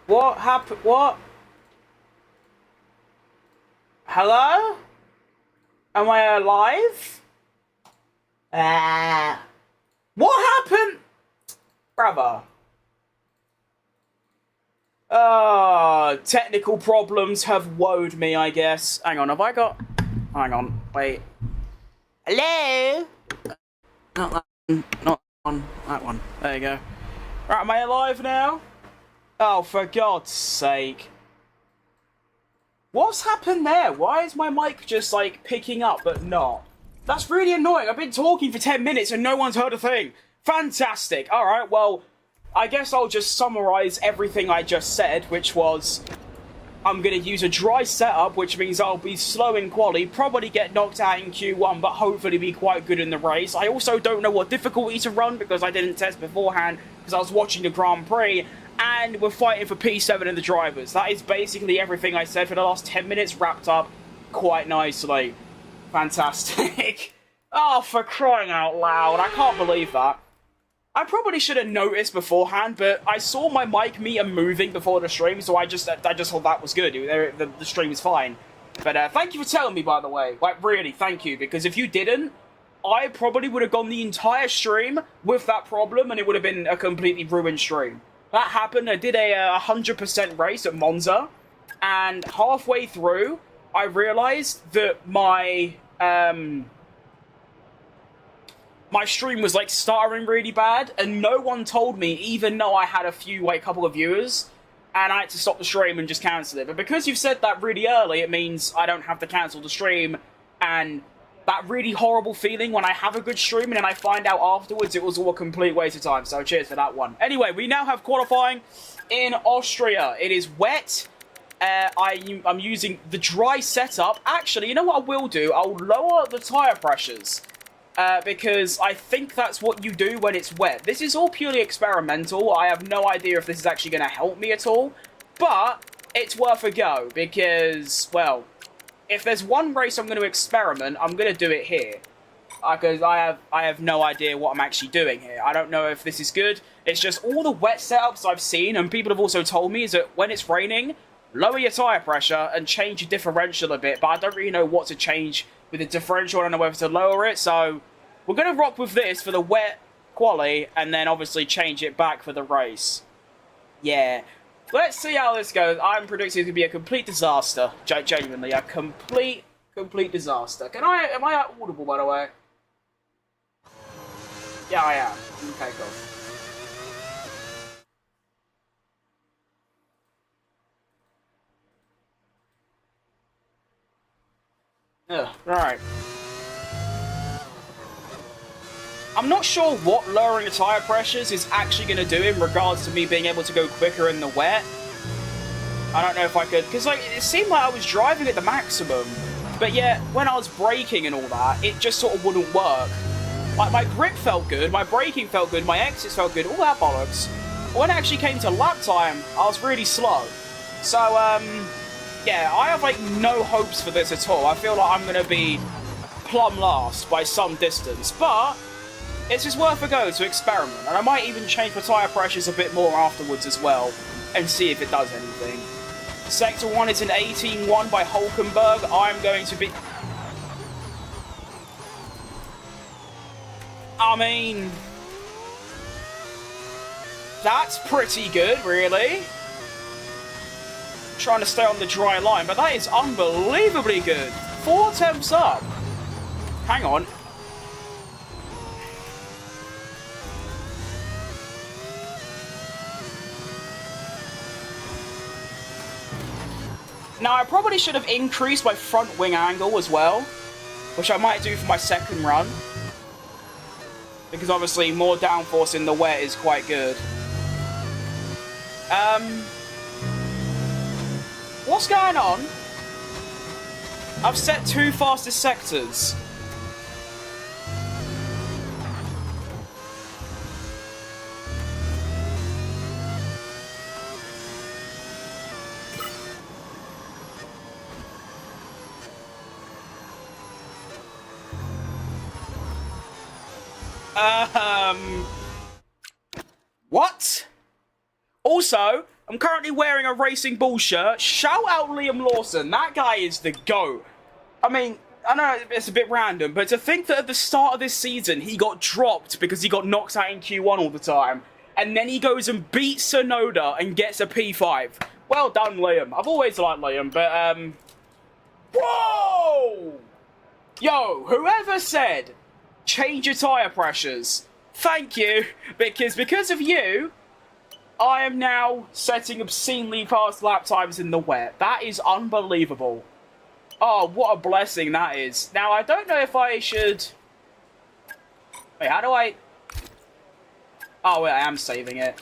What happened? What? Hello? Am I alive? What happened? Brother. Technical problems have woed me, I guess. Hang on, have I got... Hang on, wait. Hello? Not that one, not that one, that one. There you go. Right, am I alive now? Oh, for God's sake. What's happened there? Why is my mic just, like, picking up but not? That's really annoying. I've been talking for 10 minutes and no one's heard a thing. Fantastic. Alright, well, I guess I'll just summarize everything I just said, which was... I'm going to use a dry setup, which means I'll be slow in quali, probably get knocked out in Q1, but hopefully be quite good in the race. I also don't know what difficulty to run, because I didn't test beforehand, because I was watching the Grand Prix, and we're fighting for P7 in the drivers. That is basically everything I said for the last 10 minutes, wrapped up quite nicely. Fantastic. Oh, for crying out loud, I can't believe that. I probably should have noticed beforehand, but I saw my mic meter moving before the stream, so I just thought that was good. The stream is fine. But thank you for telling me, by the way. Like, really, thank you, because if you didn't, I probably would have gone the entire stream with that problem, and it would have been a completely ruined stream. That happened. I did a 100% race at Monza, and halfway through, I realized that my stream was, like, stuttering really bad, and no one told me, even though I had a couple of viewers, and I had to stop the stream and just cancel it. But because you've said that really early, it means I don't have to cancel the stream, and that really horrible feeling when I have a good stream and then I find out afterwards it was all a complete waste of time, so cheers for that one. Anyway, we now have qualifying in Austria. It is wet. I'm using the dry setup. Actually, you know what I will do? I'll lower the tyre pressures. Because I think that's what you do when it's wet. This is all purely experimental. I have no idea if this is actually going to help me at all. But it's worth a go because, well, if there's one race I'm going to experiment, I'm going to do it here. Because I have no idea what I'm actually doing here. I don't know if this is good. It's just all the wet setups I've seen, and people have also told me, is that when it's raining, lower your tyre pressure and change your differential a bit. But I don't really know what to change with the differential. I don't know whether to lower it, so we're going to rock with this for the wet quali, and then obviously change it back for the race. Yeah. Let's see how this goes. I'm predicting it's going to be a complete disaster. Genuinely, a complete disaster. Am I audible, by the way? Yeah, I am. Okay, cool. Ugh, right. I'm not sure what lowering the tyre pressures is actually going to do in regards to me being able to go quicker in the wet. I don't know if I could, because like it seemed like I was driving at the maximum, but yet when I was braking and all that, it just sort of wouldn't work. Like my grip felt good, my braking felt good, my exits felt good, all that bollocks. But when it actually came to lap time, I was really slow. So, yeah, I have like no hopes for this at all. I feel like I'm going to be plumb last by some distance, but it's just worth a go to experiment, and I might even change my tyre pressures a bit more afterwards as well, and see if it does anything. Sector 1 is an 18-1 by Hulkenberg. I'm going to be... I mean... that's pretty good, really. Trying to stay on the dry line, but that is unbelievably good. 4 temps up. Hang on. Now, I probably should have increased my front wing angle as well, which I might do for my second run. Because obviously more downforce in the wet is quite good. What's going on? I've set 2 fastest sectors. What? Also, I'm currently wearing a Racing Bull shirt. Shout out Liam Lawson. That guy is the GOAT. I mean, I know it's a bit random, but to think that at the start of this season, he got dropped because he got knocked out in Q1 all the time, and then he goes and beats Sonoda and gets a P5. Well done, Liam. I've always liked Liam, but, whoa! Yo, whoever said, change your tyre pressures, thank you, because of you, I am now setting obscenely fast lap times in the wet. That is unbelievable. Oh, what a blessing that is. Now, I don't know if I should... Wait, how do I... Oh, wait, I am saving it.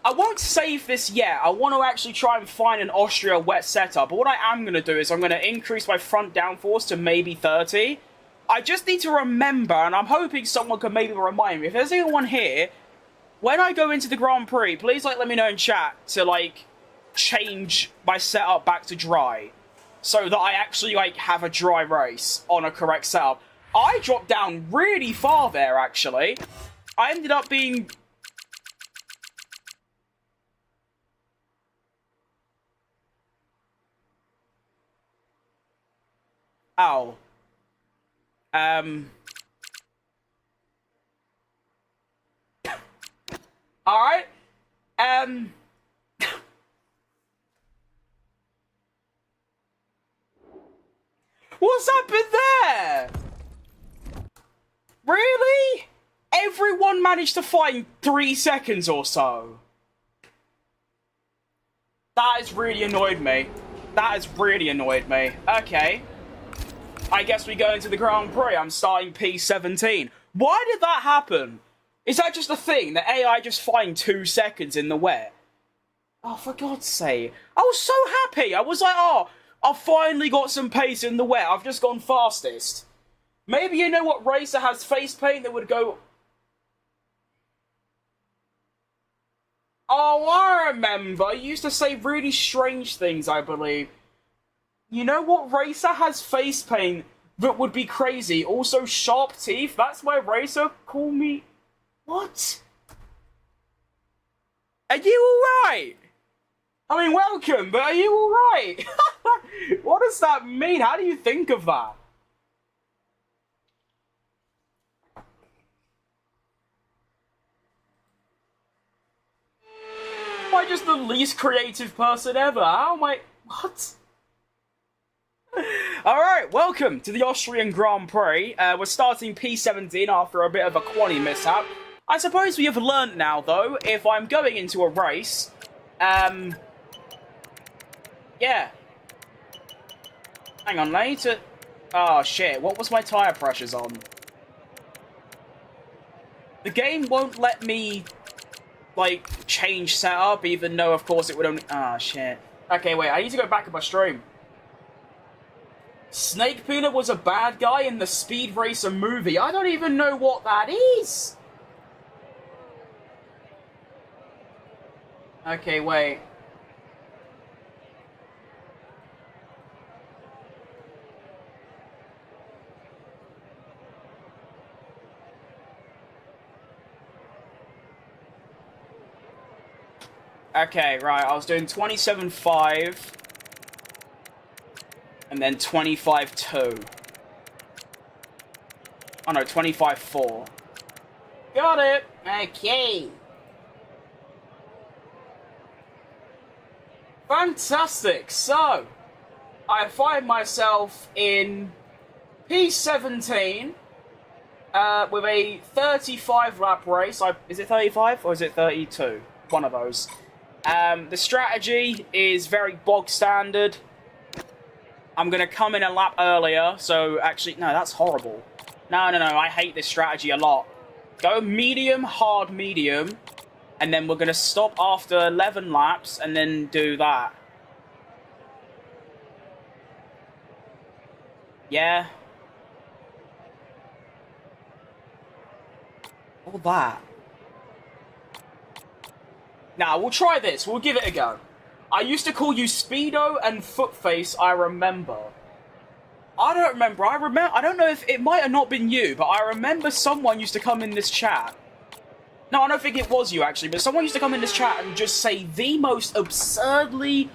I won't save this yet. I want to actually try and find an Austria wet setup. But what I am going to do is I'm going to increase my front downforce to maybe 30. I just need to remember, and I'm hoping someone can maybe remind me, if there's anyone here... When I go into the Grand Prix, please, let me know in chat to, change my setup back to dry. So that I actually, have a dry race on a correct setup. I dropped down really far there, actually. I ended up being... Ow. Alright. What's happened there? Really? Everyone managed to find 3 seconds or so. That has really annoyed me. That has really annoyed me. Okay. I guess we go into the Grand Prix. I'm starting P17. Why did that happen? Is that just a thing? The AI just find 2 seconds in the wet? Oh, for God's sake. I was so happy. I was like, oh, I've finally got some pace in the wet. I've just gone fastest. Maybe you know what racer has face paint that would go... Oh, I remember. You used to say really strange things, I believe. You know what racer has face paint that would be crazy? Also sharp teeth. That's why racer call me... What? Are you alright? I mean, welcome, but are you alright? What does that mean? How do you think of that? Am I just the least creative person ever? How am I... What? Alright, welcome to the Austrian Grand Prix. We're starting P17 after a bit of a quali mishap. I suppose we have learnt now, though, if I'm going into a race, yeah. Hang on, I need to... Oh, shit, what was my tyre pressures on? The game won't let me, change setup, even though, of course, it would only... Ah, shit. Okay, wait, I need to go back in my stream. Snake Peanut was a bad guy in the Speed Racer movie. I don't even know what that is. Okay, wait. Okay, right, I was doing 27.5. And then 25.2. Oh no, 25.4. Got it! Okay. Fantastic! So, I find myself in P17 with a 35 lap race. Is it 35 or is it 32? One of those. The strategy is very bog standard. I'm going to come in a lap earlier, so actually, no, that's horrible. No, I hate this strategy a lot. Go medium, hard, medium, and then we're going to stop after 11 laps, and then do that. Yeah. All that. Now, we'll try this. We'll give it a go. I used to call you Speedo and Footface, I remember. I don't remember. I don't know if it might have not been you, but I remember someone used to come in this chat. No, I don't think it was you, actually, but someone used to come in this chat and just say the most absurdly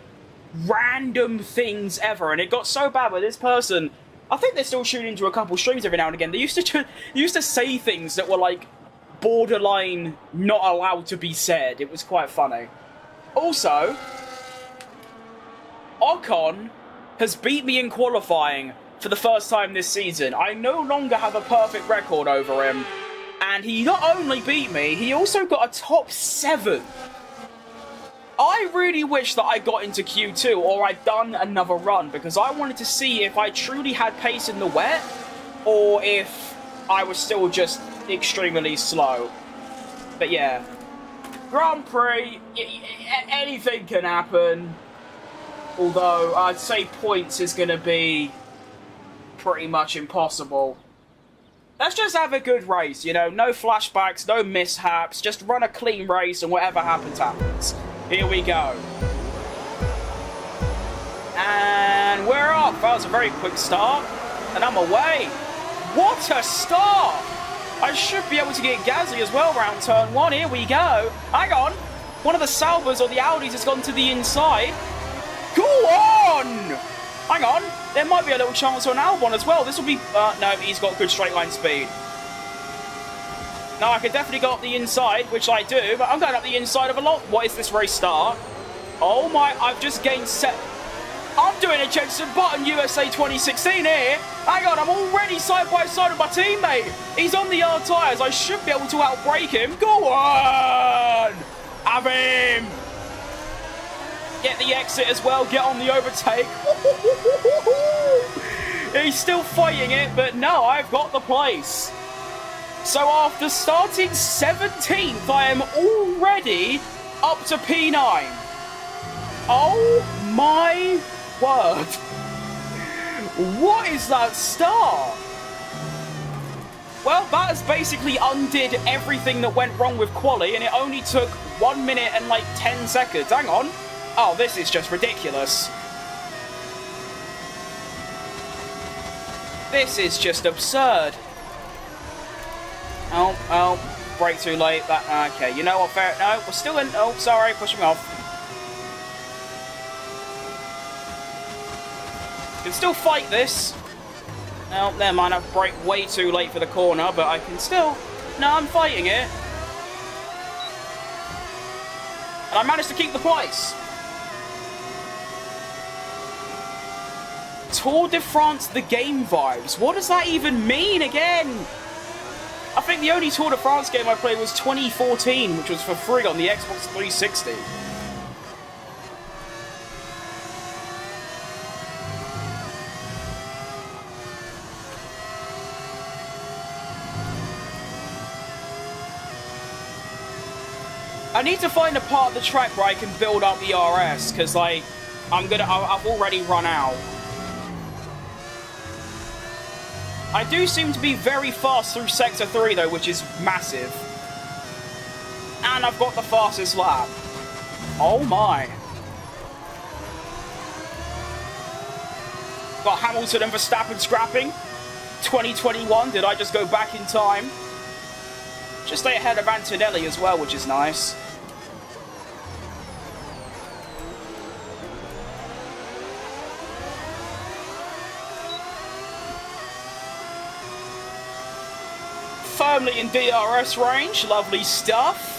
random things ever, and it got so bad with this person. I think they're still tuning into a couple streams every now and again. They used to say things that were, like, borderline not allowed to be said. It was quite funny. Also, Ocon has beat me in qualifying for the first time this season. I no longer have a perfect record over him. And he not only beat me, he also got a top 7. I really wish that I got into Q2 or I'd done another run, because I wanted to see if I truly had pace in the wet or if I was still just extremely slow. But yeah, Grand Prix, anything can happen. Although I'd say points is going to be pretty much impossible. Let's just have a good race, you know, no flashbacks, no mishaps, just run a clean race and whatever happens, happens. Here we go. And we're off. That was a very quick start. And I'm away. What a start! I should be able to get Gasly as well around turn 1. Here we go. Hang on. One of the Saubers or the Audis has gone to the inside. Go on! Hang on. There might be a little chance on Albon as well. This will be... no, he's got good straight line speed. Now, I could definitely go up the inside, which I do, but I'm going up the inside of a lot. What is this race start? Oh my... I've just gained set... I'm doing a Jensen Button USA 2016 here. Hang on, I'm already side by side with my teammate. He's on the R tyres. I should be able to outbrake him. Go on! Have him! Get the exit as well. Get on the overtake. He's still fighting it, but no, I've got the place. So after starting 17th, I am already up to P9. Oh my word. What is that start? Well, that has basically undid everything that went wrong with quali, and it only took 1 minute and like 10 seconds. Hang on. Oh, this is just ridiculous. This is just absurd. Oh, brake too late. That okay, you know what, fair... No, we're still in... Oh, sorry, pushing off. Can still fight this. No, never mind, I've braked way too late for the corner, but I can still... No, I'm fighting it. And I managed to keep the place. Tour de France the game vibes. What does that even mean again? I think the only Tour de France game I played was 2014, which was for free on the Xbox 360. I need to find a part of the track where I can build up the RS, because like I've already run out. I do seem to be very fast through Sector 3 though, which is massive. And I've got the fastest lap. Oh my. Got Hamilton and Verstappen scrapping. 2021, did I just go back in time? Just stay ahead of Antonelli as well, which is nice. Firmly in DRS range, lovely stuff.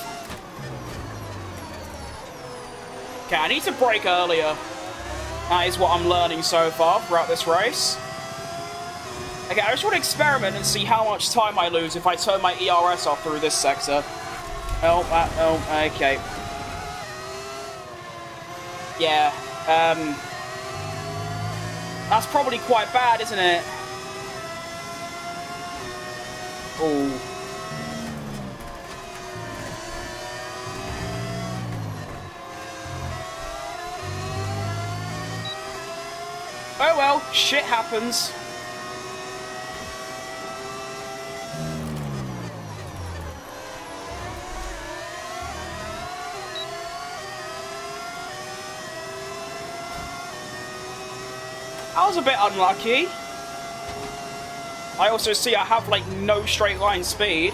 Okay, I need to brake earlier. That is what I'm learning so far throughout this race. Okay, I just want to experiment and see how much time I lose if I turn my ERS off through this sector. Oh, okay. Yeah, that's probably quite bad, isn't it? Oh. Oh well, shit happens. I was a bit unlucky. I also see I have like no straight line speed.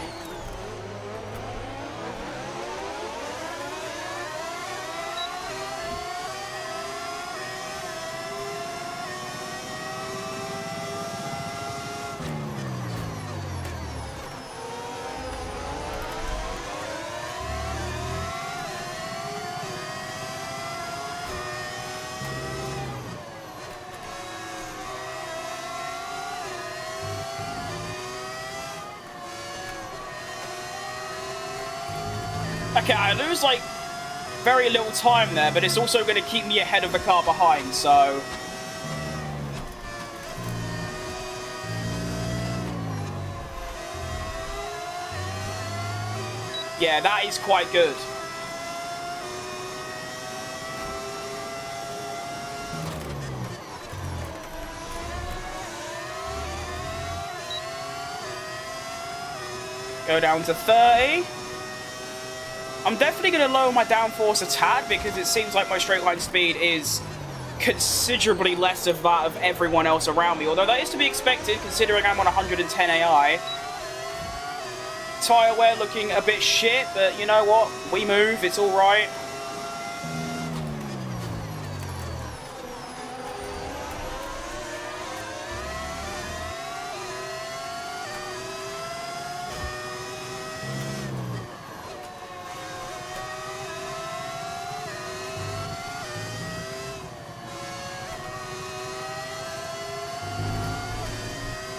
Okay, I lose, like, very little time there, but it's also going to keep me ahead of the car behind, so... yeah, that is quite good. Go down to 30. I'm definitely going to lower my downforce a tad because it seems like my straight line speed is considerably less of that of everyone else around me. Although that is to be expected considering I'm on 110 AI. Tyre wear looking a bit shit, but you know what? We move, it's alright.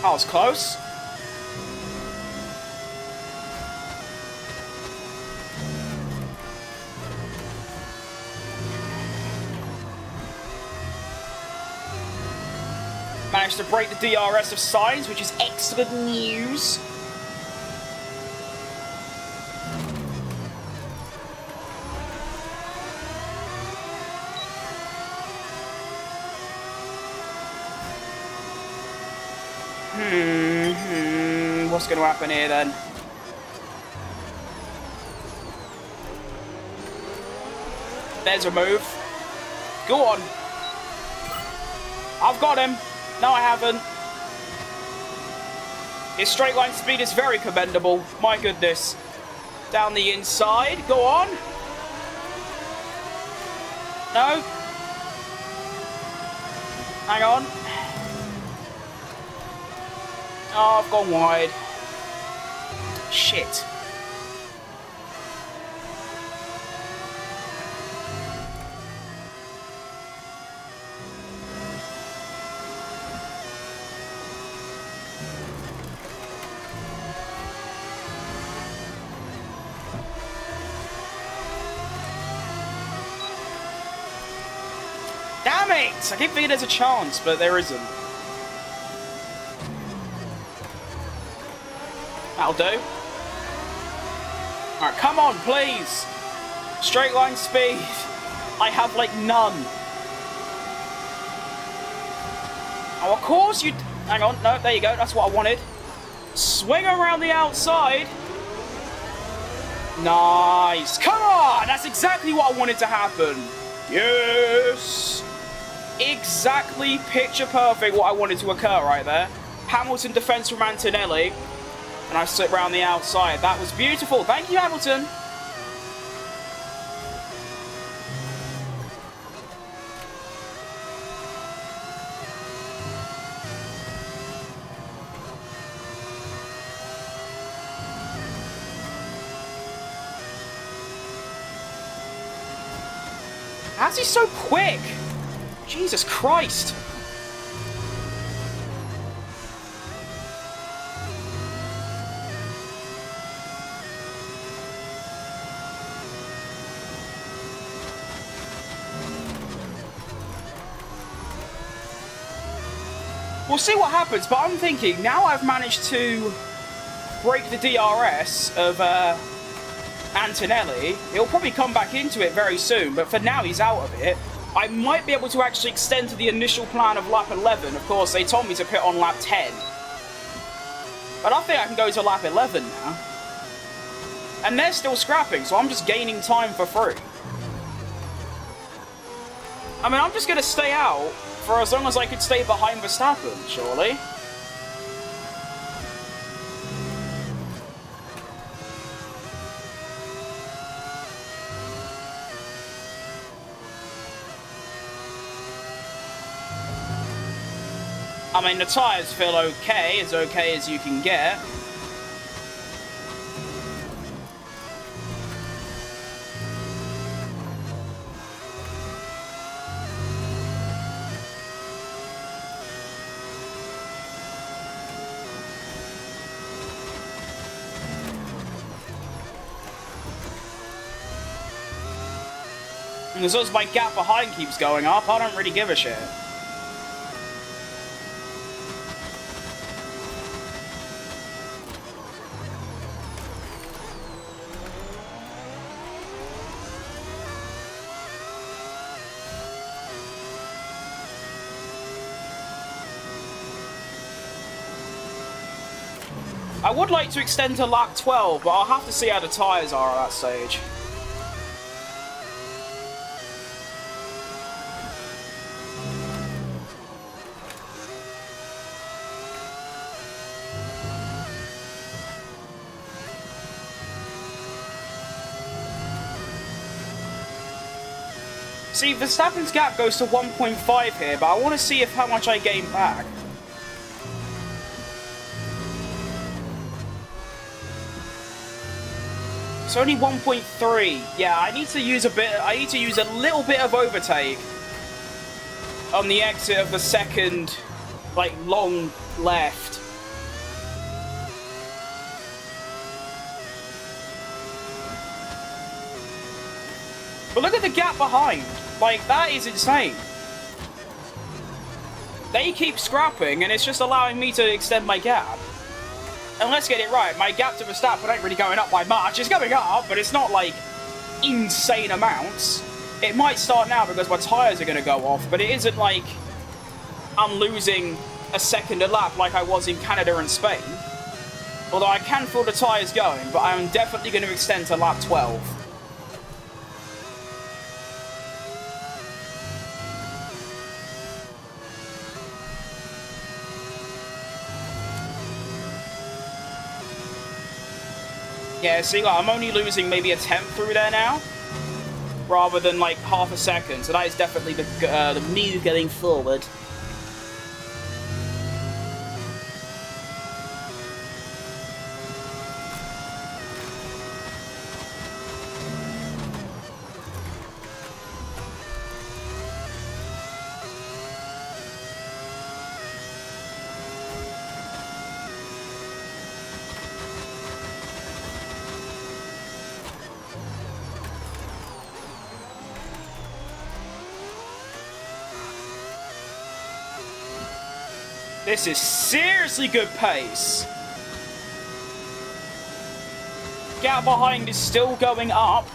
That was close. Managed to break the DRS of signs, which is excellent news. What's going to happen here then? There's a move. Go on. I've got him. No, I haven't. His straight line speed is very commendable. My goodness. Down the inside. Go on. No. Hang on. Oh, I've gone wide. Shit. Damn it! I keep thinking there's a chance, but there isn't. That'll do. Alright, come on, please. Straight line speed. I have, like, none. Oh, of course you... hang on. No, there you go. That's what I wanted. Swing around the outside. Nice. Come on! That's exactly what I wanted to happen. Yes! Exactly picture perfect what I wanted to occur right there. Hamilton defense from Antonelli. And I slip round the outside. That was beautiful. Thank you, Hamilton. How's he so quick? Jesus Christ. We'll see what happens, but I'm thinking, now I've managed to break the DRS of Antonelli, he'll probably come back into it very soon, but for now he's out of it. I might be able to actually extend to the initial plan of lap 11. Of course, they told me to pit on lap 10. But I think I can go to lap 11 now. And they're still scrapping, so I'm just gaining time for free. I mean, I'm just going to stay out for as long as I could stay behind Verstappen, surely. I mean, the tyres feel okay as you can get. And as long as my gap behind keeps going up, I don't really give a shit. I would like to extend to lap 12, but I'll have to see how the tyres are at that stage. See, Verstappen's gap goes to 1.5 here, but I want to see how much I gain back. It's only 1.3. Yeah, I need to use a little bit of overtake on the exit of the second, like, long left. But look at the gap behind. Like, that is insane. They keep scrapping, and it's just allowing me to extend my gap. And let's get it right, my gap to Verstappen ain't really going up by much. It's going up, but it's not, like, insane amounts. It might start now because my tyres are going to go off, but it isn't like I'm losing a second a lap like I was in Canada and Spain. Although I can feel the tyres going, but I'm definitely going to extend to lap 12. Yeah, see, like, I'm only losing maybe a tenth through there now, rather than like half a second. So that is definitely the move going forward. This is seriously good pace. Gap behind is still going up.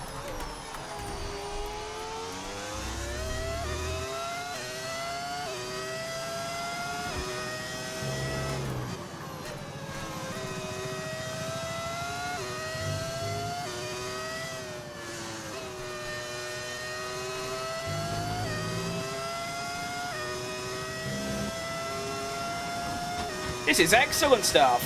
This is excellent stuff.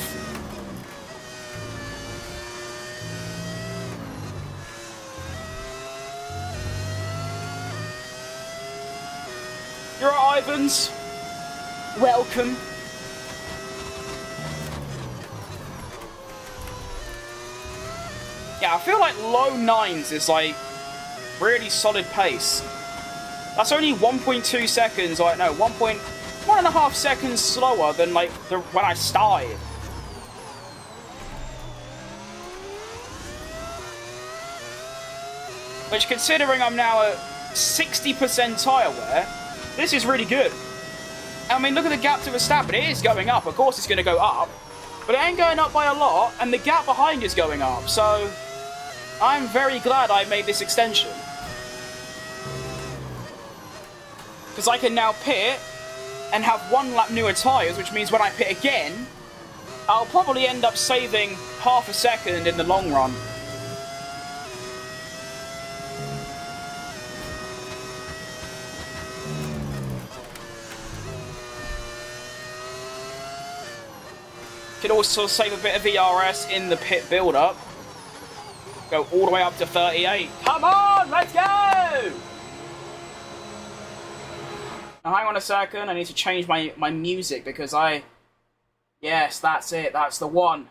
You're right, Ivans. Welcome. Yeah, I feel like low nines is like really solid pace. That's only 1.2 seconds, like no, 1.5 seconds slower than like when I started. Which, considering I'm now at 60% tyre wear, this is really good. I mean, look at the gap to Verstappen. It is going up. Of course it's going to go up. But it ain't going up by a lot, and the gap behind is going up. So, I'm very glad I made this extension. Because I can now pit and have one lap newer tyres, which means when I pit again, I'll probably end up saving half a second in the long run. Could also save a bit of ERS in the pit build-up. Go all the way up to 38. Come on, let's go! Now, hang on a second, I need to change my music because yes, that's it, that's the one.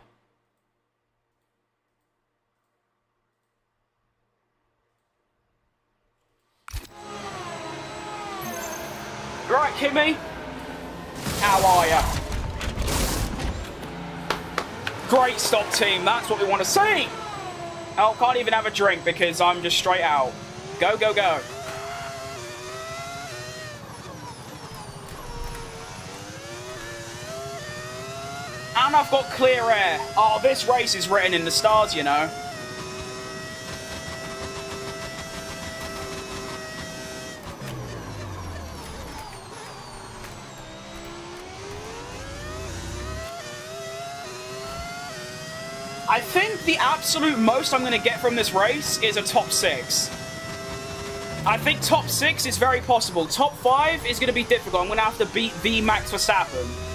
You right, Kimmy? How are ya? Great stop, team, that's what we want to see! Oh, can't even have a drink because I'm just straight out. Go, go, go. And I've got clear air. Oh, this race is written in the stars, you know. I think the absolute most I'm going to get from this race is a top 6. I think top 6 is very possible. Top 5 is going to be difficult. I'm going to have to beat the Max Verstappen.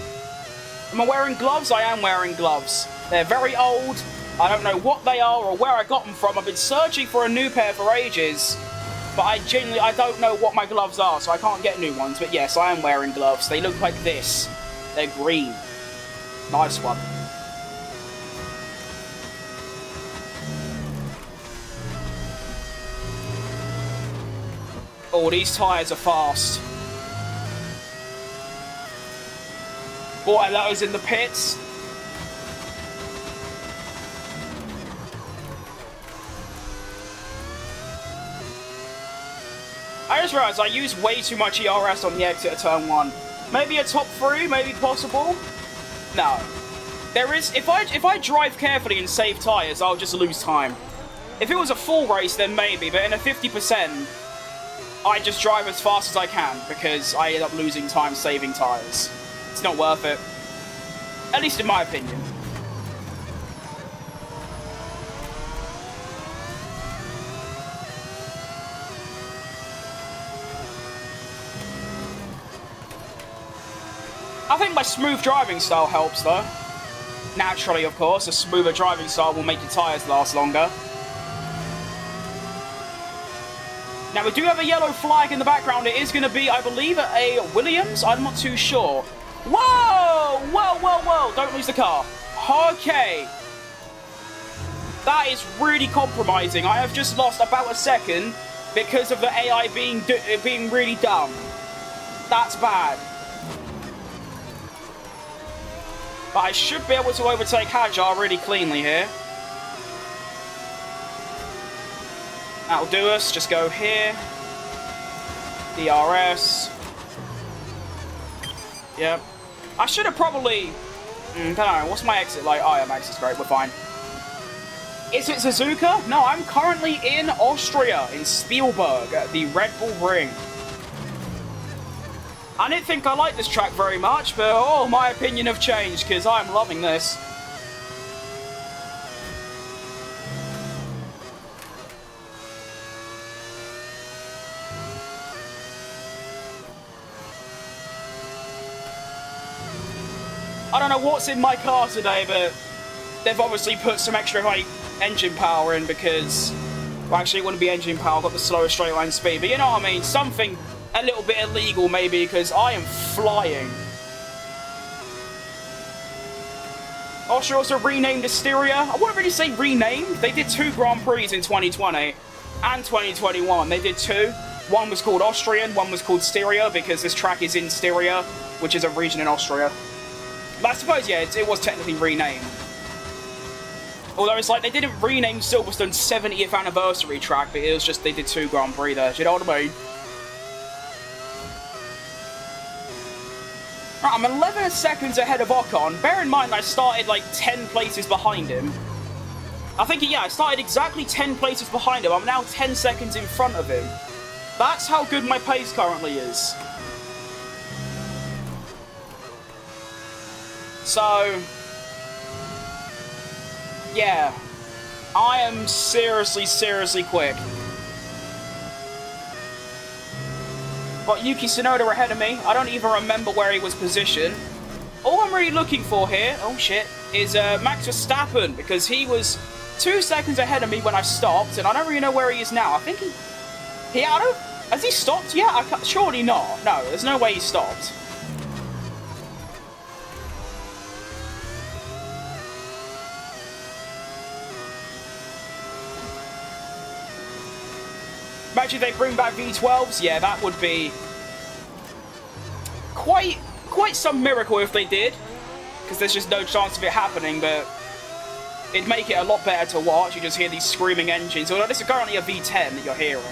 Am I wearing gloves? I am wearing gloves. They're very old. I don't know what they are or where I got them from. I've been searching for a new pair for ages. But I don't know what my gloves are, so I can't get new ones. But yes, I am wearing gloves. They look like this. They're green. Nice one. Oh, these tyres are fast. Boy, that was in the pits. I just realised I used way too much ERS on the exit of turn 1. Maybe a top 3, maybe possible? No. There is, if I drive carefully and save tyres, I'll just lose time. If it was a full race, then maybe, but in a 50%, I just drive as fast as I can, because I end up losing time saving tyres. It's not worth it. At least in my opinion. I think my smooth driving style helps, though. Naturally, of course, a smoother driving style will make your tyres last longer. Now, we do have a yellow flag in the background. It is going to be, I believe, a Williams. I'm not too sure. Whoa! Whoa, whoa, whoa! Don't lose the car. Okay. That is really compromising. I have just lost about a second because of the AI being really dumb. That's bad. But I should be able to overtake Hajar really cleanly here. That'll do us. Just go here. DRS. Yep. I should have probably... don't know. What's my exit like? Oh, yeah, my exit's great. We're fine. Is it Suzuka? No, I'm currently in Austria, in Spielberg, at the Red Bull Ring. I didn't think I liked this track very much, but oh, my opinion have changed, because I'm loving this. I don't know what's in my car today, but they've obviously put some extra, like, engine power in because... Well, actually, it wouldn't be engine power, I've got the slower straight line speed, but you know what I mean? Something a little bit illegal, maybe, because I am flying. Austria also renamed Austria. I wouldn't really say renamed. They did 2 Grand Prix in 2020 and 2021. They did 2. One was called Austrian, one was called Styria, because this track is in Styria, which is a region in Austria. But I suppose, yeah, it was technically renamed. Although it's like they didn't rename Silverstone's 70th anniversary track, but it was just they did 2 Grand Prix there. Do you know what I mean? Right, I'm 11 seconds ahead of Ocon. Bear in mind I started like 10 places behind him. I think, yeah, I started exactly 10 places behind him. I'm now 10 seconds in front of him. That's how good my pace currently is. So, yeah, I am seriously, seriously quick. But Yuki Tsunoda ahead of me. I don't even remember where he was positioned. All I'm really looking for here, oh shit, is Max Verstappen, because he was 2 seconds ahead of me when I stopped, and I don't really know where he is now. I think has he stopped yet? Surely not. No, there's no way he stopped. Imagine if they bring back V12s. Yeah, that would be quite some miracle if they did, because there's just no chance of it happening, but it'd make it a lot better to watch. You just hear these screaming engines. Although this is currently a V10 that you're hearing.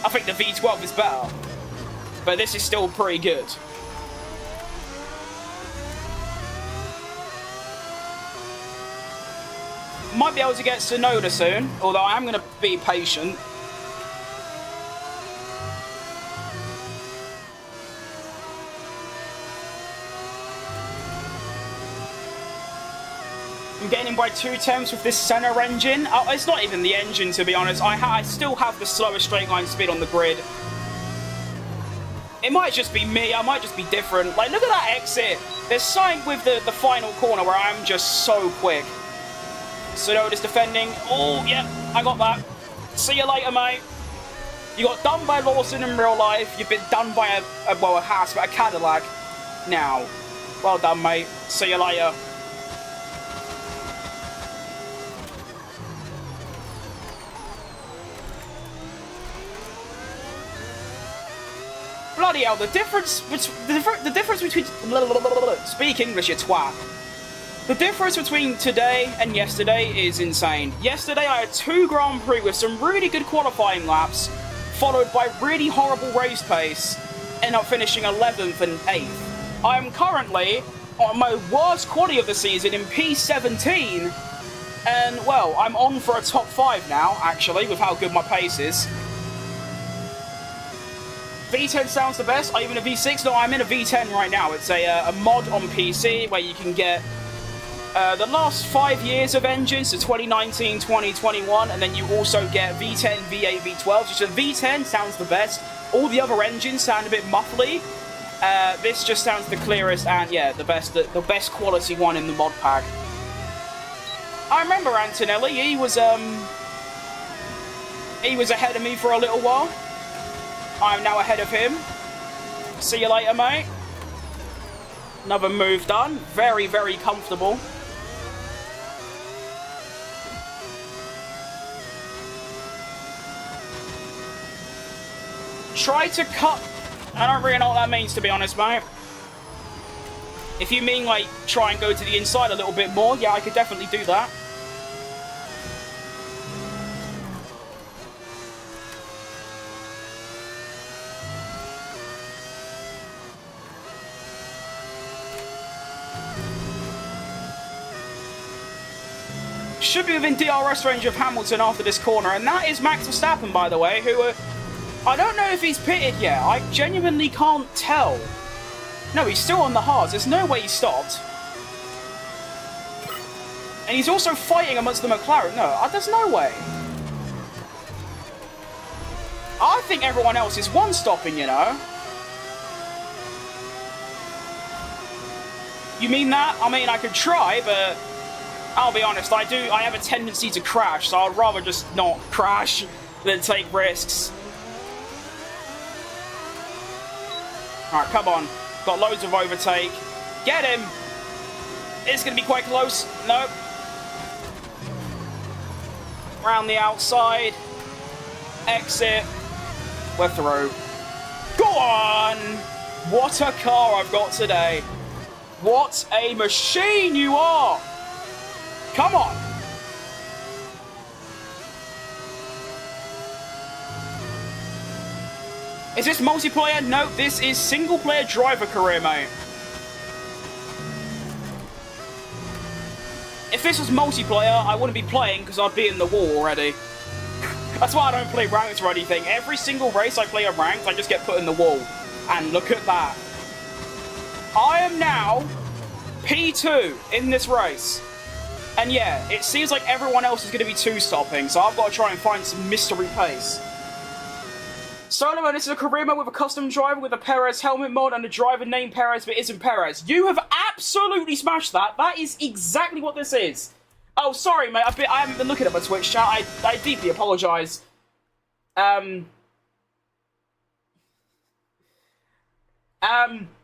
I think the V12 is better, but this is still pretty good. Might be able to get Sonoda soon, although I am going to be patient. I'm getting in by 2/10 with this center engine. Oh, it's not even the engine, to be honest. I still have the slowest straight line speed on the grid. It might just be me. I might just be different. Like, look at that exit. There's something with the final corner where I'm just so quick. Sonoda's defending. Oh, yeah, I got that. See you later, mate. You got done by Lawson in real life. You've been done by a Haas, but a Cadillac now. Well done, mate. See you later. Bloody hell, the difference between... Speak English, you twat. The difference between today and yesterday is insane. Yesterday I had 2 Grand Prix with some really good qualifying laps, followed by really horrible race pace, end up finishing 11th and 8th. I am currently on my worst quality of the season in P17, and well, I'm on for a top 5 now, actually, with how good my pace is. V10 sounds the best. Are you in a V6? No, I'm in a V10 right now. It's a mod on PC where you can get the last 5 years of engines, so 2019, 2021, and then you also get V10, V8, V12. So V10 sounds the best. All the other engines sound a bit muffly. This just sounds the clearest and, yeah, the best quality one in the mod pack. I remember Antonelli. He was ahead of me for a little while. I'm now ahead of him. See you later, mate. Another move done. Very, very comfortable. Try to cut... I don't really know what that means, to be honest, mate. If you mean, like, try and go to the inside a little bit more, yeah, I could definitely do that. Should be within DRS range of Hamilton after this corner, and that is Max Verstappen, by the way, who I don't know if he's pitted yet. I genuinely can't tell. No, he's still on the hards. There's no way he stopped. And he's also fighting amongst the McLaren. No, there's no way. I think everyone else is one-stopping, you know. You mean that? I mean, I could try, but... I'll be honest, I have a tendency to crash, so I'd rather just not crash than take risks. Alright, come on. Got loads of overtake. Get him! It's going to be quite close. Nope. Round the outside. Exit. We're through. Go on! What a car I've got today. What a machine you are! Come on! Is this multiplayer? No, this is single-player driver career, mate. If this was multiplayer, I wouldn't be playing because I'd be in the wall already. That's why I don't play ranked or anything. Every single race I play on ranked, I just get put in the wall. And look at that. I am now P2 in this race. And yeah, it seems like everyone else is going to be two-stopping, so I've got to try and find some mystery pace. Solomon, this is a career mode with a custom driver with a Perez helmet mod and a driver named Perez but isn't Perez. You have absolutely smashed that. That is exactly what this is. Oh, sorry, mate. I haven't been looking at my Twitch chat. I deeply apologise.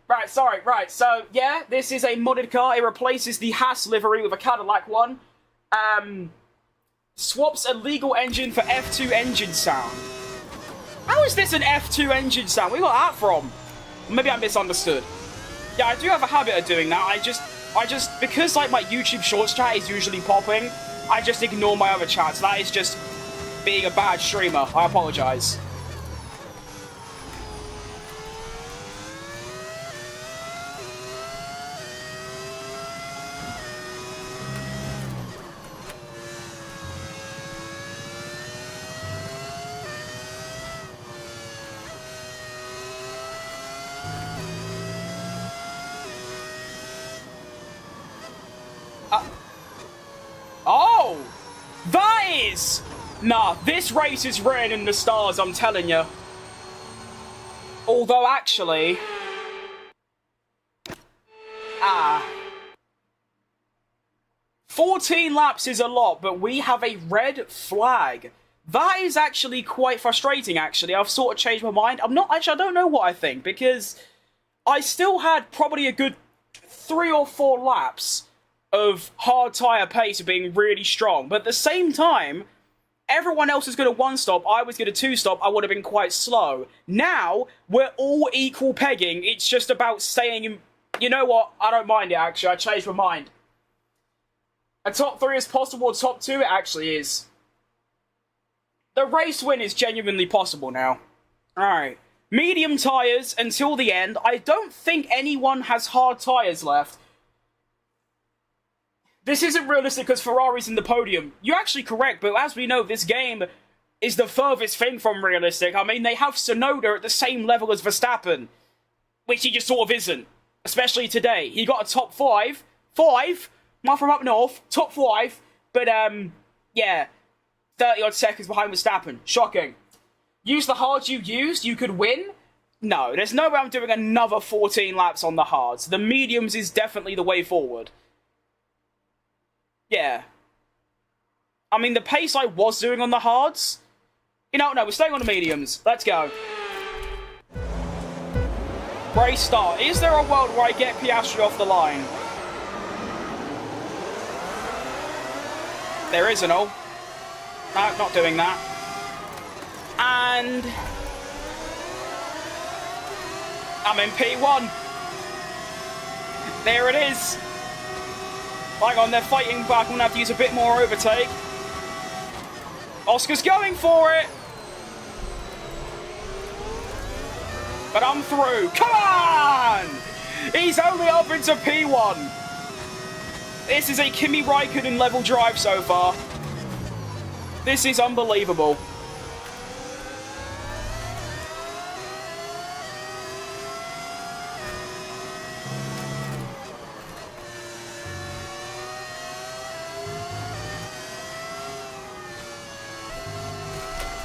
Right, sorry, right, so, yeah, this is a modded car. It replaces the Haas livery with a Cadillac one. Swaps a legal engine for F2 engine sound. How is this an F2 engine sound? Where got that from? Maybe I misunderstood. Yeah, I do have a habit of doing that. I just, because, like, my YouTube Shorts chat is usually popping, I just ignore my other chats. That is just being a bad streamer. I apologise. is... Nah, this race is written in the stars, I'm telling you. Although, actually... 14 laps is a lot, but we have a red flag. That is actually quite frustrating, actually. I've sort of changed my mind. I don't know what I think, because I still had probably a good 3 or 4 laps of hard tyre pace of being really strong. But at the same time, everyone else was going to 1-stop, I was going to 2-stop, I would have been quite slow. Now, we're all equal pegging. It's just about staying in... You know what? I don't mind it, actually. I changed my mind. A top 3 is possible, a top 2 it actually is. The race win is genuinely possible now. Alright. Medium tyres until the end. I don't think anyone has hard tyres left. This isn't realistic because Ferrari's in the podium. You're actually correct, but as we know, this game is the furthest thing from realistic. I mean, they have Tsunoda at the same level as Verstappen, which he just sort of isn't. Especially today. He got a top 5. 5? Not from up north. Top 5. But, yeah. 30-odd seconds behind Verstappen. Shocking. Use the hards you used, you could win? No, there's no way I'm doing another 14 laps on the hards. The mediums is definitely the way forward. Yeah. I mean, the pace I was doing on the hards... You know, no, we're staying on the mediums. Let's go. Race start. Is there a world where I get Piastri off the line? There isn't, oh. No, not doing that. And... I'm in P1. There it is. Hang on, they're fighting back. I'm going to have to use a bit more overtake. Oscar's going for it. But I'm through. Come on! He's only up into P1. This is a Kimi Raikkonen level drive so far. This is unbelievable.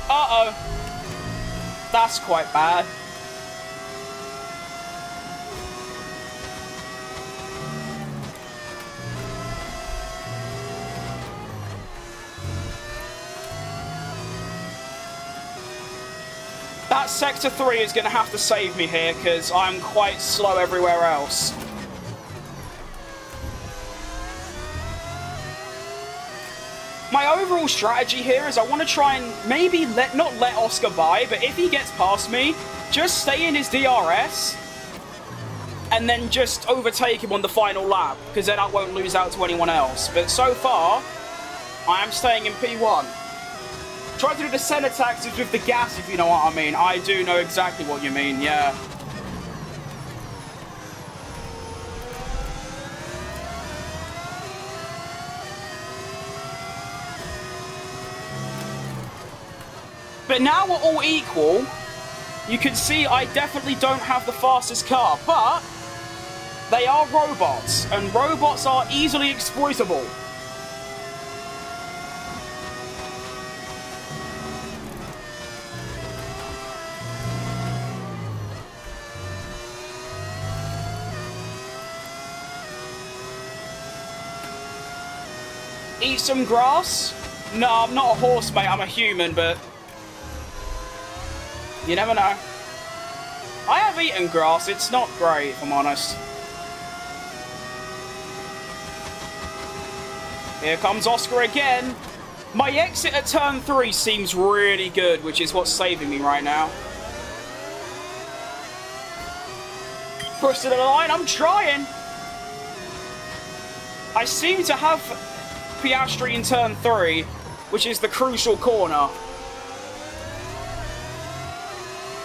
Uh-oh. That's quite bad. That Sector 3 is going to have to save me here, because I'm quite slow everywhere else. My overall strategy here is I want to try and maybe not let Oscar by, but if he gets past me, just stay in his DRS, and then just overtake him on the final lap, because then I won't lose out to anyone else. But so far, I am staying in P1. Try to do the center taxis with the gas, if you know what I mean. I do know exactly what you mean, yeah. But now we're all equal. You can see I definitely don't have the fastest car, but they are robots, and robots are easily exploitable. Eat some grass? No, I'm not a horse, mate. I'm a human, but... You never know. I have eaten grass. It's not great, if I'm honest. Here comes Oscar again. My exit at turn 3 seems really good, which is what's saving me right now. Push to the line. I'm trying. I seem to have Piastri in turn 3, which is the crucial corner.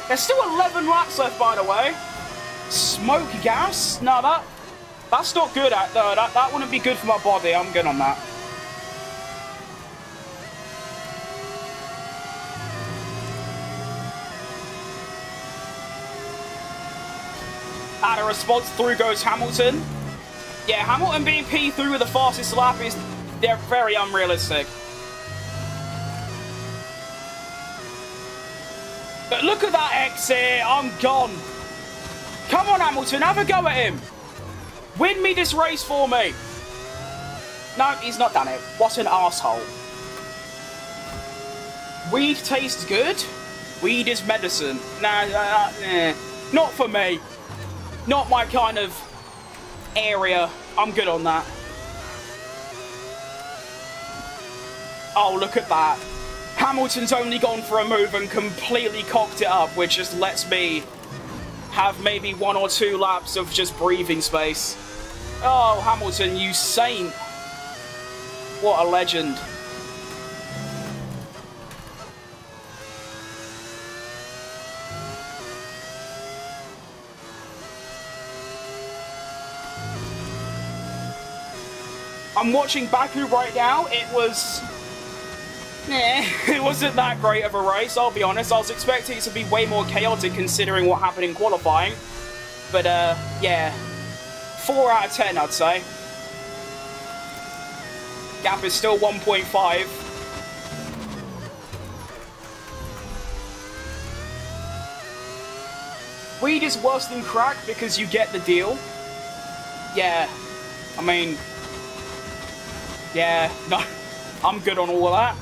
There's still 11 laps left, by the way. Smoke gas? No, that's not good. That wouldn't be good for my body. I'm good on that. At a response, through goes Hamilton. Yeah, Hamilton being P3 with the fastest lap is... They're very unrealistic. But look at that exit. I'm gone. Come on, Hamilton. Have a go at him. Win me this race for me. No, he's not done it. What an arsehole. Weed tastes good. Weed is medicine. Nah, not for me. Not my kind of area. I'm good on that. Oh, look at that. Hamilton's only gone for a move and completely cocked it up, which just lets me have maybe 1 or 2 laps of just breathing space. Oh, Hamilton, you saint. What a legend. I'm watching Baku right now. It was... it wasn't that great of a race, I'll be honest. I was expecting it to be way more chaotic considering what happened in qualifying. But, yeah. 4 out of 10, I'd say. Gap is still 1.5. Weed is worse than crack because you get the deal. Yeah. I mean... yeah, no. I'm good on all of that.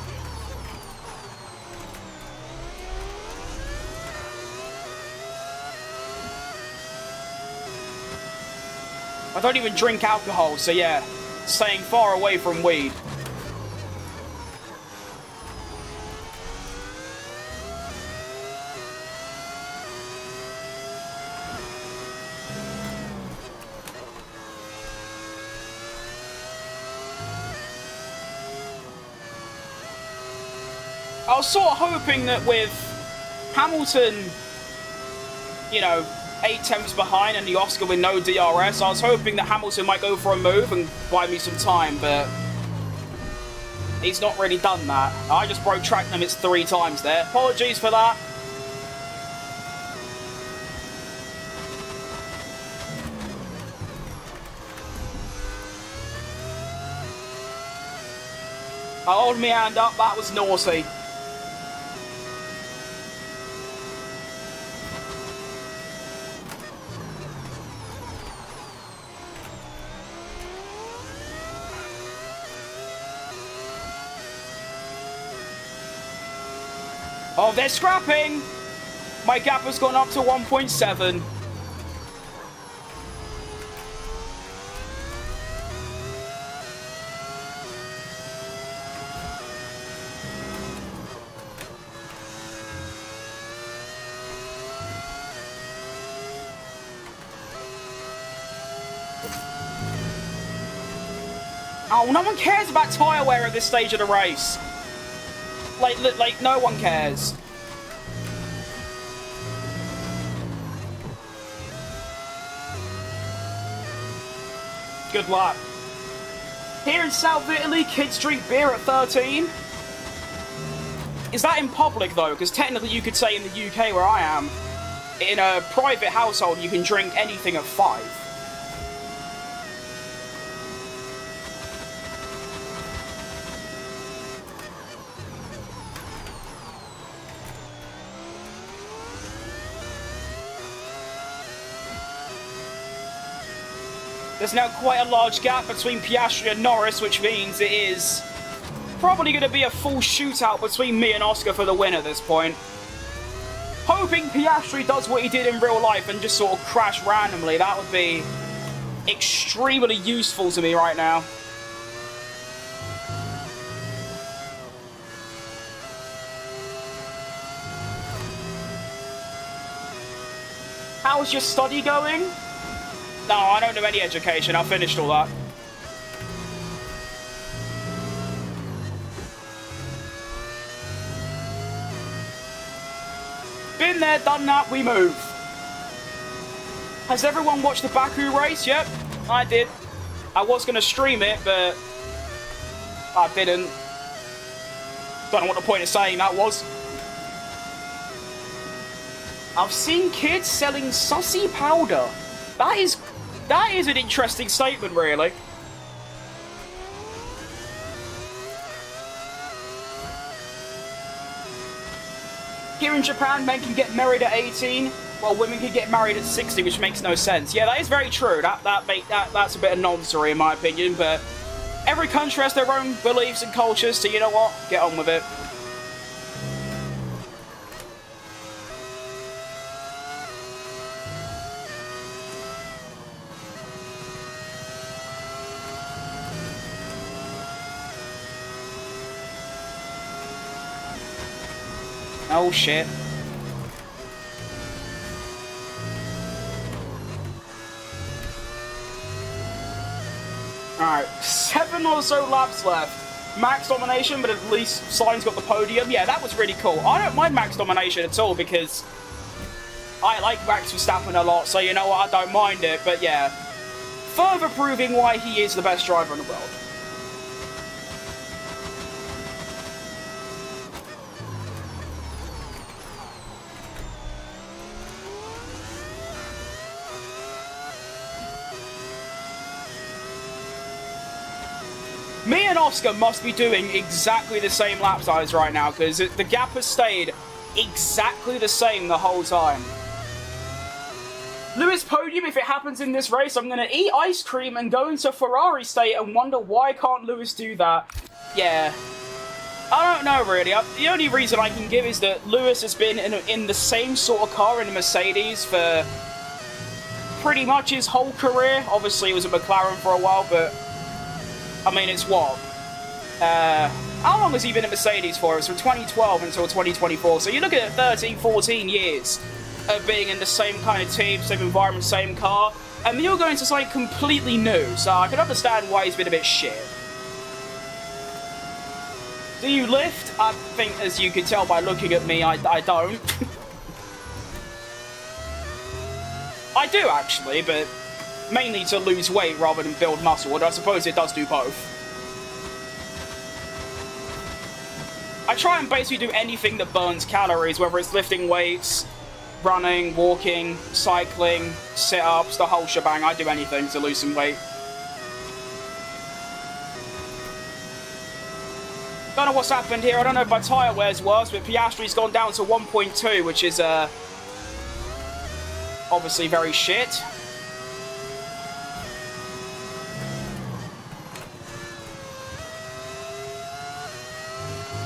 I don't even drink alcohol, so yeah, staying far away from weed. I was sort of hoping that with Hamilton, you know, 8 tenths behind and the Oscar with no DRS, I was hoping that Hamilton might go for a move and buy me some time, but he's not really done that. I just broke track limits 3 times there. Apologies for that. I hold my hand up, that was naughty. Oh, they're scrapping! My gap has gone up to 1.7. Oh, no one cares about tyre wear at this stage of the race. Like, no one cares. Good luck. Here in South Italy, kids drink beer at 13. Is that in public, though? Because technically you could say in the UK, where I am, in a private household, you can drink anything at 5. There's now quite a large gap between Piastri and Norris, which means it is probably going to be a full shootout between me and Oscar for the win at this point. Hoping Piastri does what he did in real life and just sort of crash randomly. That would be extremely useful to me right now. How's your study going? No, I don't do any education. I finished all that. Been there, done that, we move. Has everyone watched the Baku race? Yep, I did. I was going to stream it, but I didn't. Don't know what the point of saying that was. I've seen kids selling sussy powder. That is an interesting statement, really. Here in Japan, men can get married at 18, while women can get married at 60, which makes no sense. Yeah, that is very true. That's a bit of nonsense in my opinion, but every country has their own beliefs and cultures, so you know what? Get on with it. Oh shit. Alright, 7 or so laps left. Max domination, but at least Slime's got the podium. Yeah, that was really cool. I don't mind max domination at all because I like Max Verstappen a lot, so you know what, I don't mind it. But yeah, further proving why he is the best driver in the world. Me and Oscar must be doing exactly the same lap times right now because the gap has stayed exactly the same the whole time. Lewis podium, if it happens in this race, I'm going to eat ice cream and go into Ferrari state and wonder why can't Lewis do that. Yeah. I don't know really. The only reason I can give is that Lewis has been in the same sort of car in a Mercedes for pretty much his whole career. Obviously, he was a McLaren for a while, but I mean, it's what? How long has he been at Mercedes for? It's from 2012 until 2024. So you're looking at 13, 14 years of being in the same kind of team, same environment, same car. And you're going to something completely new. So I can understand why he's been a bit shit. Do you lift? I think, as you can tell by looking at me, I don't. I do, actually, but mainly to lose weight rather than build muscle, and I suppose it does do both. I try and basically do anything that burns calories, whether it's lifting weights, running, walking, cycling, sit-ups, the whole shebang. I do anything to lose some weight. Don't know what's happened here. I don't know if my tyre wear's worse, but Piastri's gone down to 1.2, which is obviously very shit.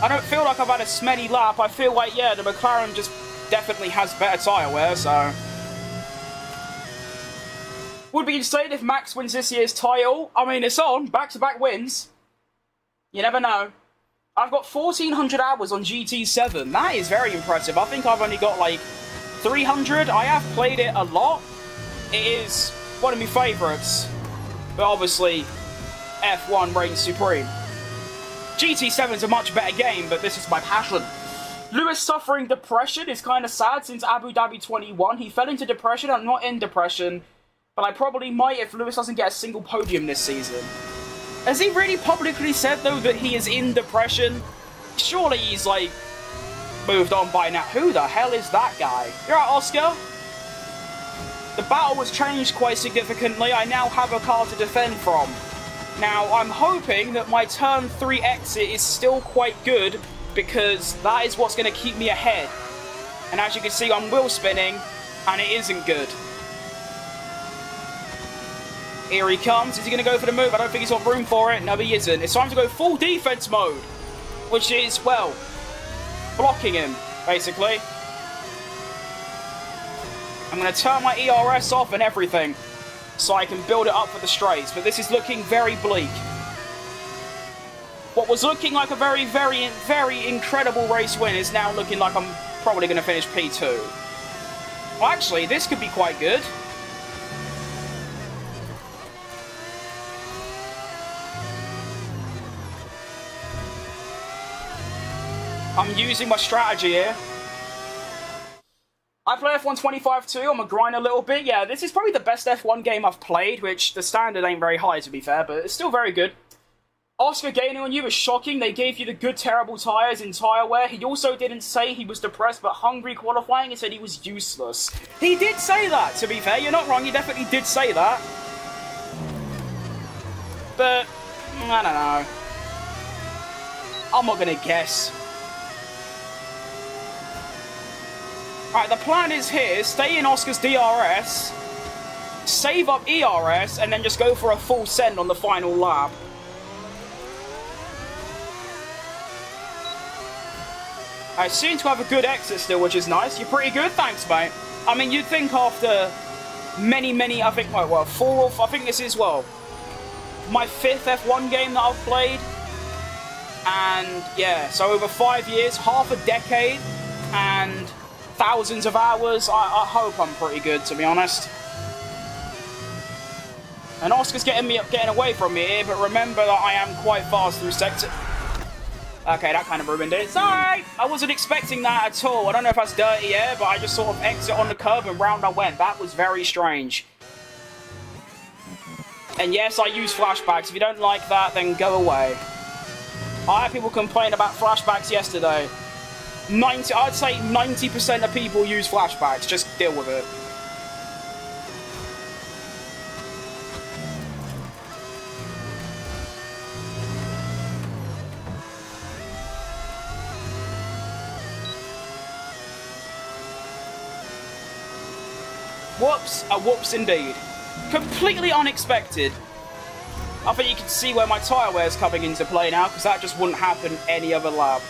I don't feel like I've had a smelly lap. I feel like, yeah, the McLaren just definitely has better tyre wear, so. Would be insane if Max wins this year's title. I mean, it's on. Back-to-back wins. You never know. I've got 1,400 hours on GT7. That is very impressive. I think I've only got, like, 300. I have played it a lot. It is one of my favourites. But obviously, F1 reigns supreme. GT7's a much better game, but this is my passion. Lewis suffering depression is kind of sad since Abu Dhabi 21. He fell into depression. I'm not in depression, but I probably might if Lewis doesn't get a single podium this season. Has he really publicly said, though, that he is in depression? Surely he's, like, moved on by now. Who the hell is that guy? You're right, Oscar? The battle was changed quite significantly. I now have a car to defend from. Now, I'm hoping that my turn 3 exit is still quite good, because that is what's going to keep me ahead. And as you can see, I'm wheel spinning, and it isn't good. Here he comes. Is he going to go for the move? I don't think he's got room for it. No, he isn't. It's time to go full defense mode, which is, well, blocking him, basically. I'm going to turn my ERS off and everything, so I can build it up for the straights, but this is looking very bleak. What was looking like a very, very, very incredible race win is now looking like I'm probably going to finish P2. Well, actually, this could be quite good. I'm using my strategy here. I play F1 25 too, I'm a grind a little bit. Yeah, this is probably the best F1 game I've played, which the standard ain't very high to be fair, but it's still very good. Oscar gaining on you is shocking. They gave you the good, terrible tyres in tyre wear. He also didn't say he was depressed but hungry qualifying. He said he was useless. He did say that, to be fair. You're not wrong, he definitely did say that. But, I don't know. I'm not going to guess. Alright, the plan is here, stay in Oscar's DRS, save up ERS, and then just go for a full send on the final lap. I seem to have a good exit still, which is nice. You're pretty good, thanks, mate. I mean, you'd think after many, I think, well, 4 or I think this is, well, my 5th F1 game that I've played. And, yeah, so over 5 years, half a decade, and thousands of hours. I hope I'm pretty good, to be honest. And Oscar's getting away from me here, but remember that I am quite fast through sector. Okay, that kind of ruined it. Sorry! I wasn't expecting that at all. I don't know if that's dirty air, but I just sort of exit on the curb and round I went. That was very strange. And yes, I use flashbacks. If you don't like that, then go away. I had people complain about flashbacks yesterday. I'd say 90% of people use flashbacks. Just deal with it. Whoops, a whoops indeed. Completely unexpected. I think you can see where my tyre wear is coming into play now, because that just wouldn't happen any other lap.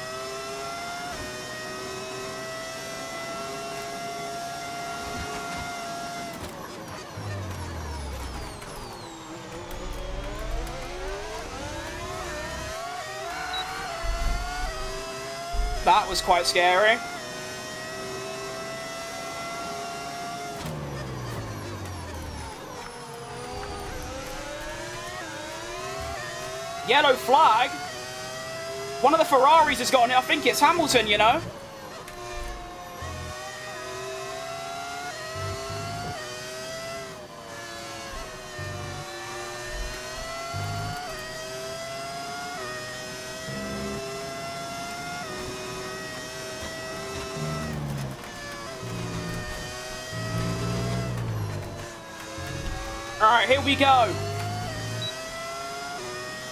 That was quite scary. Yellow flag. One of the Ferraris has got on it. I think it's Hamilton, you know. Alright, here we go.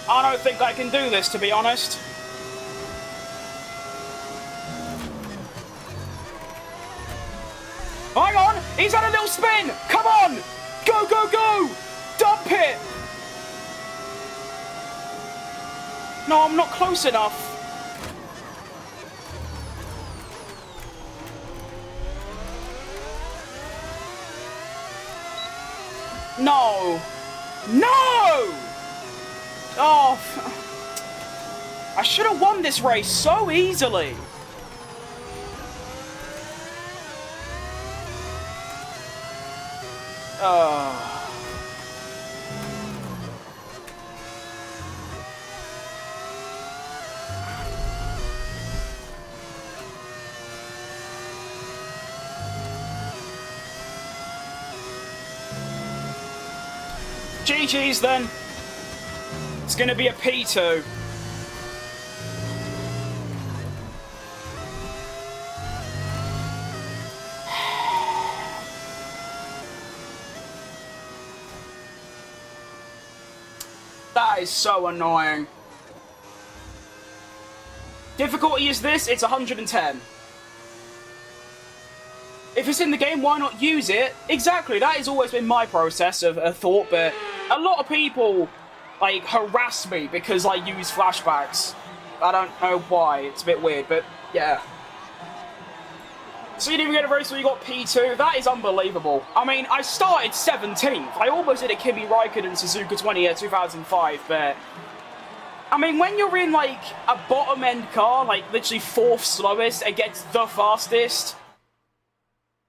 I don't think I can do this, to be honest. Hang on! He's had a little spin! Come on! Go, go, go! Dump it! No, I'm not close enough. No! No! Oh, I should have won this race so easily. GG's then. It's going to be a P2. That is so annoying. Difficulty is this, it's 110. If it's in the game, why not use it? Exactly, that has always been my process of thought, but a lot of people like harass me because I use flashbacks. I don't know why, it's a bit weird, but yeah. So you didn't even get a race where you got P2, that is unbelievable. I mean, I started 17th. I almost did a Kimi Raikkonen Suzuka 2005, but I mean, when you're in like a bottom end car, like literally 4th slowest against the fastest,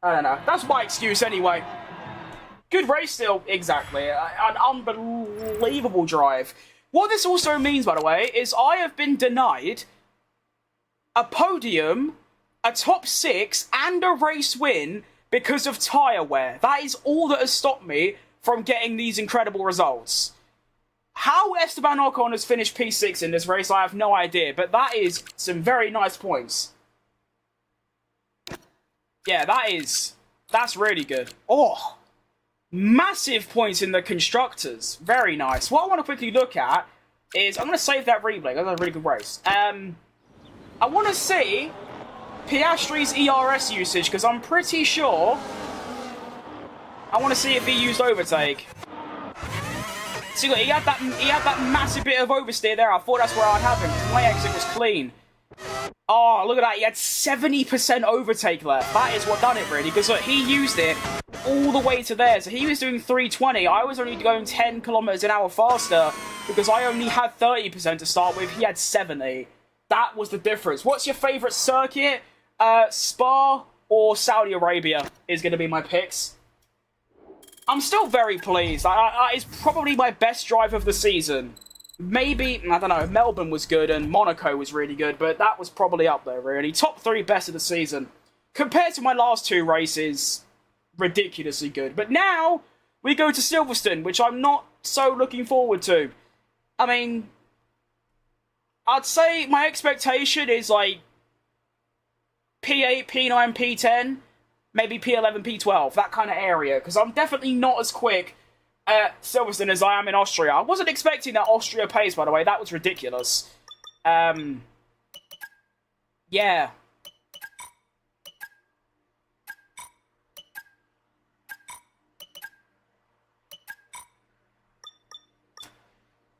I don't know. That's my excuse anyway. Good race still, exactly. An unbelievable drive. What this also means, by the way, is I have been denied a podium, a top 6, and a race win because of tyre wear. That is all that has stopped me from getting these incredible results. How Esteban Ocon has finished P6 in this race, I have no idea, but that is some very nice points. Yeah, that's really good. Oh, massive points in the constructors. Very nice. What I want to quickly look at is, I'm going to save that replay. That was a really good race. I want to see Piastri's ERS usage, because I'm pretty sure I want to see if he used overtake. See, look, he had that massive bit of oversteer there. I thought that's where I'd have him. My exit was clean. Oh, look at that. He had 70% overtake left. That is what done it, really, because look, he used it all the way to there. So he was doing 320. I was only going 10 kilometers an hour faster because I only had 30% to start with. He had 70. That was the difference. What's your favorite circuit? Spa or Saudi Arabia is going to be my picks. I'm still very pleased. It's probably my best drive of the season. Maybe, I don't know, Melbourne was good and Monaco was really good, but that was probably up there, really. Top 3 best of the season. Compared to my last 2 races, ridiculously good. But now, we go to Silverstone, which I'm not so looking forward to. I mean, I'd say my expectation is like P8, P9, P10, maybe P11, P12, that kind of area, because I'm definitely not as quick at Silverstone as I am in Austria. I wasn't expecting that Austria pace, by the way. That was ridiculous. Yeah.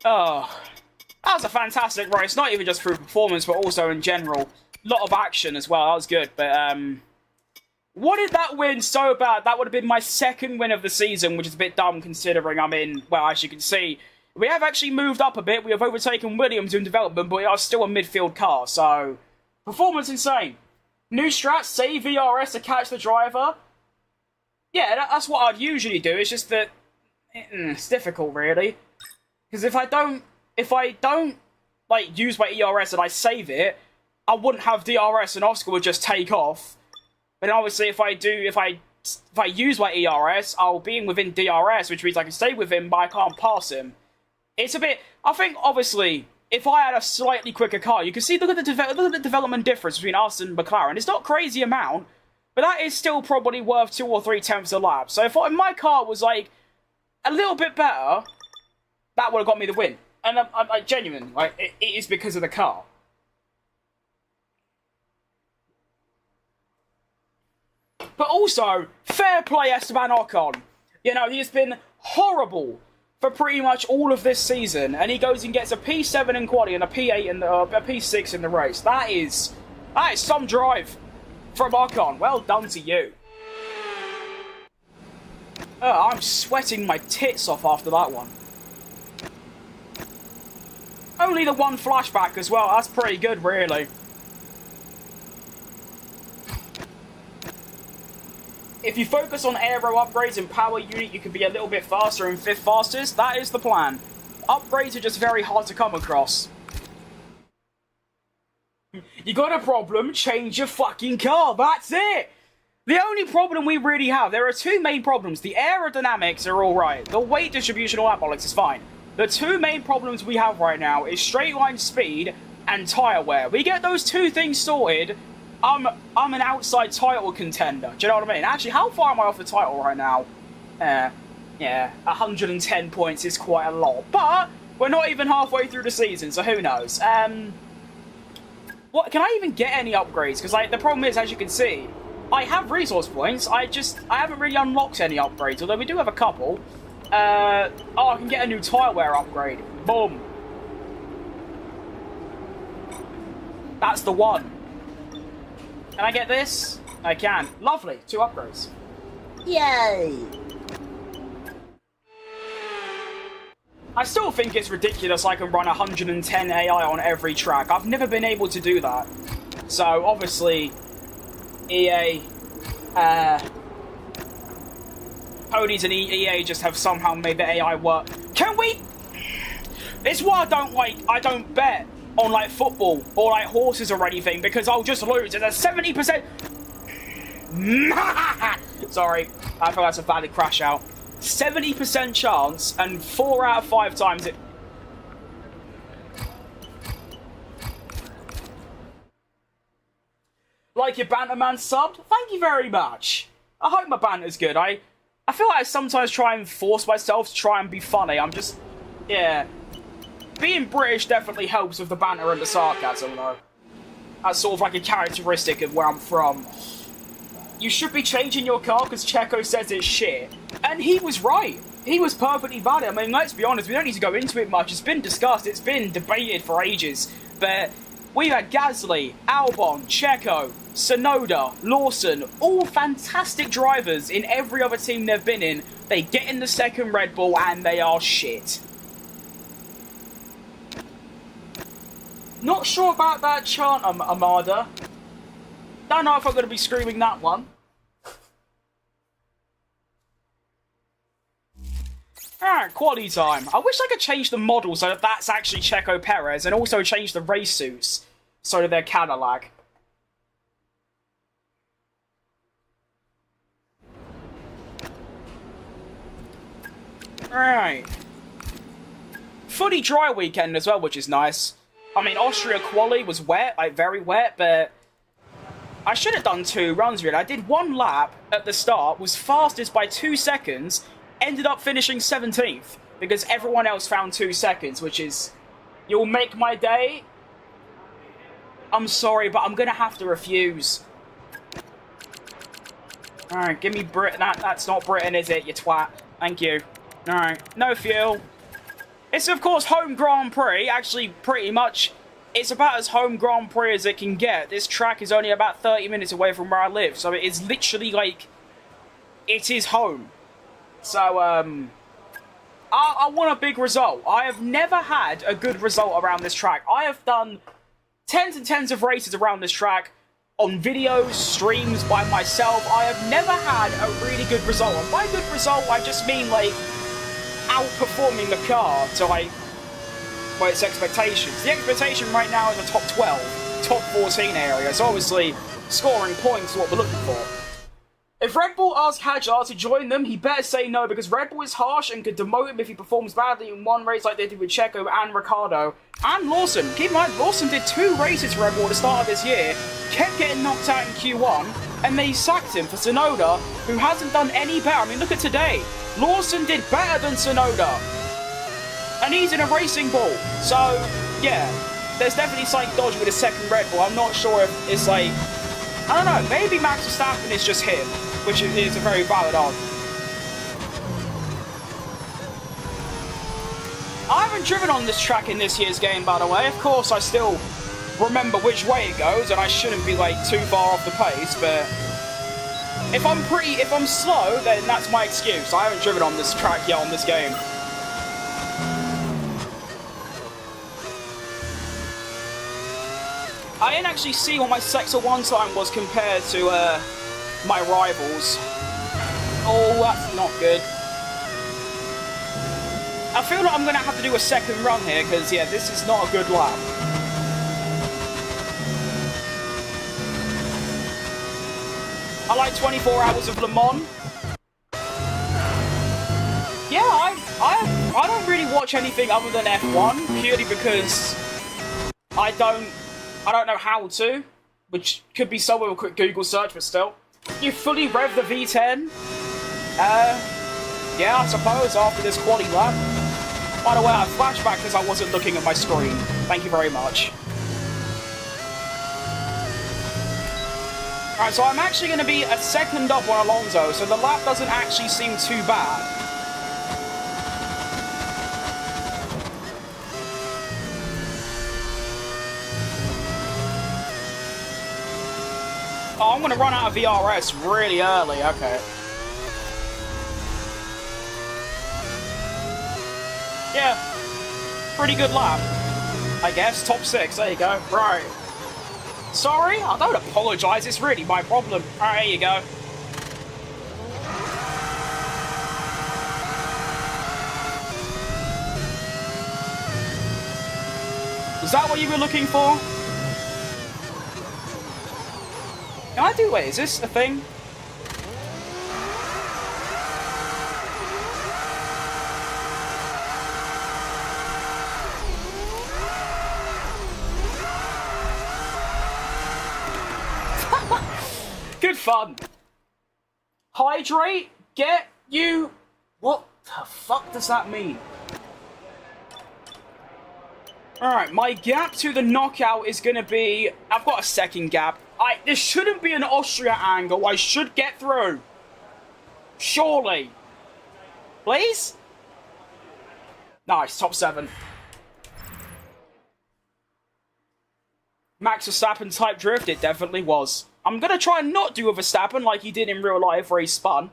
Oh, that was a fantastic race. Not even just through performance, but also in general. A lot of action as well. That was good. But, wanted that win so bad. That would have been my 2nd win of the season, which is a bit dumb considering I'm in, well, as you can see, we have actually moved up a bit. We have overtaken Williams in development, but we are still a midfield car. So, performance insane. New strat, save VRS to catch the driver. Yeah, that's what I'd usually do. It's just that it's difficult, really. Because if I don't, like, use my ERS and I save it, I wouldn't have DRS and Oscar would just take off. But obviously, if I use my ERS, I'll be within DRS, which means I can stay with him, but I can't pass him. It's a bit... I think, obviously, if I had a slightly quicker car, you can see, look at the development difference between us and McLaren. It's not a crazy amount, but that is still probably worth 2 or 3 tenths a lap. So if my car was, like, a little bit better, that would have got me the win. And I'm like, genuine. Like, it is because of the car. But also, fair play Esteban Ocon. You know, he has been horrible for pretty much all of this season, and he goes and gets a P7 in quali and a P8 in a P6 in the race. That is some drive from Ocon. Well done to you. I'm sweating my tits off after that one. Only the one flashback as well. That's pretty good, really. If you focus on aero upgrades and power unit, you can be a little bit faster and 5th fastest. That is the plan. Upgrades are just very hard to come across. You got a problem, change your fucking car. That's it! The only problem we really have, there are 2 main problems. The aerodynamics are alright. The weight distribution, all that bollocks is fine. The 2 main problems we have right now is straight line speed and tyre wear. We get those 2 things sorted, I'm an outside title contender. Do you know what I mean? Actually, how far am I off the title right now? Yeah, 110 points is quite a lot. But we're not even halfway through the season, so who knows? What, can I even get any upgrades? Because like the problem is, as you can see, I have resource points. I haven't really unlocked any upgrades, although we do have a couple. I can get a new tyre wear upgrade. Boom. That's the one. Can I get this? I can. Lovely. 2 upgrades. Yay! I still think it's ridiculous I can run 110 AI on every track. I've never been able to do that. So, obviously, EA, Ponies and EA just have somehow made the AI work. Can we... It's why I don't bet on, like, football or, like, horses or anything, because I'll just lose. There's a 70%... Sorry, I thought that's a valid crash out. 70% chance, and 4 out of 5 times it... Like your Banterman subbed? Thank you very much. I hope my banter's good. I feel like I sometimes try and force myself to try and be funny. I'm just... Yeah. Being British definitely helps with the banter and the sarcasm, though. That's sort of like a characteristic of where I'm from. You should be changing your car because CHECO says it's shit. And he was right. He was perfectly valid. I mean, let's be honest, we don't need to go into it much. It's been discussed, it's been debated for ages. But we've had Gasly, Albon, CHECO, Tsunoda, Lawson, all fantastic drivers in every other team they've been in. They get in the second Red Bull and they are shit. Not sure about that chant, Amada. Don't know if I'm going to be screaming that one. Alright, quality time. I wish I could change the model so that that's actually Checo Perez, and also change the race suits so that they're Cadillac. Alright. Fully dry weekend as well, which is nice. I mean, Austria quali was wet, like very wet, but I should have done 2 runs really. I did 1 lap at the start, was fastest by 2 seconds, ended up finishing 17th because everyone else found 2 seconds, which is, you'll make my day. I'm sorry, but I'm gonna have to refuse. Alright, give me Britain. That's not Britain, is it, you twat? Thank you. Alright, no fuel. It's, of course, home Grand Prix. Actually, pretty much, it's about as home Grand Prix as it can get. This track is only about 30 minutes away from where I live, so it is literally like, it is home. So, I want a big result. I have never had a good result around this track. I have done tens and tens of races around this track on videos, streams, by myself. I have never had a really good result. And by good result, I just mean, like, outperforming the car to, like, well, its expectations. The expectation right now is a top 12, top 14 area. So obviously, scoring points is what we're looking for. If Red Bull asks Hadjar to join them, he better say no, because Red Bull is harsh and could demote him if he performs badly in one race like they did with CHECO and Ricciardo. And Lawson. Keep in mind, Lawson did 2 races for Red Bull at the start of this year, kept getting knocked out in Q1, and they sacked him for Tsunoda, who hasn't done any better. I mean, look at today. Lawson did better than Tsunoda. And he's in a racing ball. So, yeah, there's definitely something dodgy with a second Red Bull. I'm not sure if it's like, I don't know, maybe Max Verstappen is just him, which is a very valid argument. I haven't driven on this track in this year's game, by the way. Of course, I still remember which way it goes, and I shouldn't be, like, too far off the pace, but if I'm slow, then that's my excuse. I haven't driven on this track yet on this game. I didn't actually see what my Sector 1 time was compared to my rivals. Oh, that's not good. I feel like I'm going to have to do a second run here, because, yeah, this is not a good lap. I like 24 hours of Le Mans. Yeah, I don't really watch anything other than F1, purely because I don't know how to, which could be somewhere with a quick Google search, but still. You fully rev the V10? Yeah, I suppose, after this quali lap. By the way, I flashback because I wasn't looking at my screen. Thank you very much. Alright, so I'm actually going to be a second up on Alonso, so the lap doesn't actually seem too bad. Oh, I'm going to run out of VRS really early, okay. Yeah, pretty good lap, I guess. Top 6, there you go. Right. Sorry, I don't apologise, it's really my problem. Alright, here you go. Was that what you were looking for? Can I do, wait, is this a thing? Good fun. Hydrate, get you... What the fuck does that mean? Alright, my gap to the knockout is going to be... I've got a second gap. This shouldn't be an Austria angle. I should get through. Surely. Please? Nice, top 7. Max Verstappen type drift, it definitely was. I'm going to try and not do a Verstappen like he did in real life where he spun.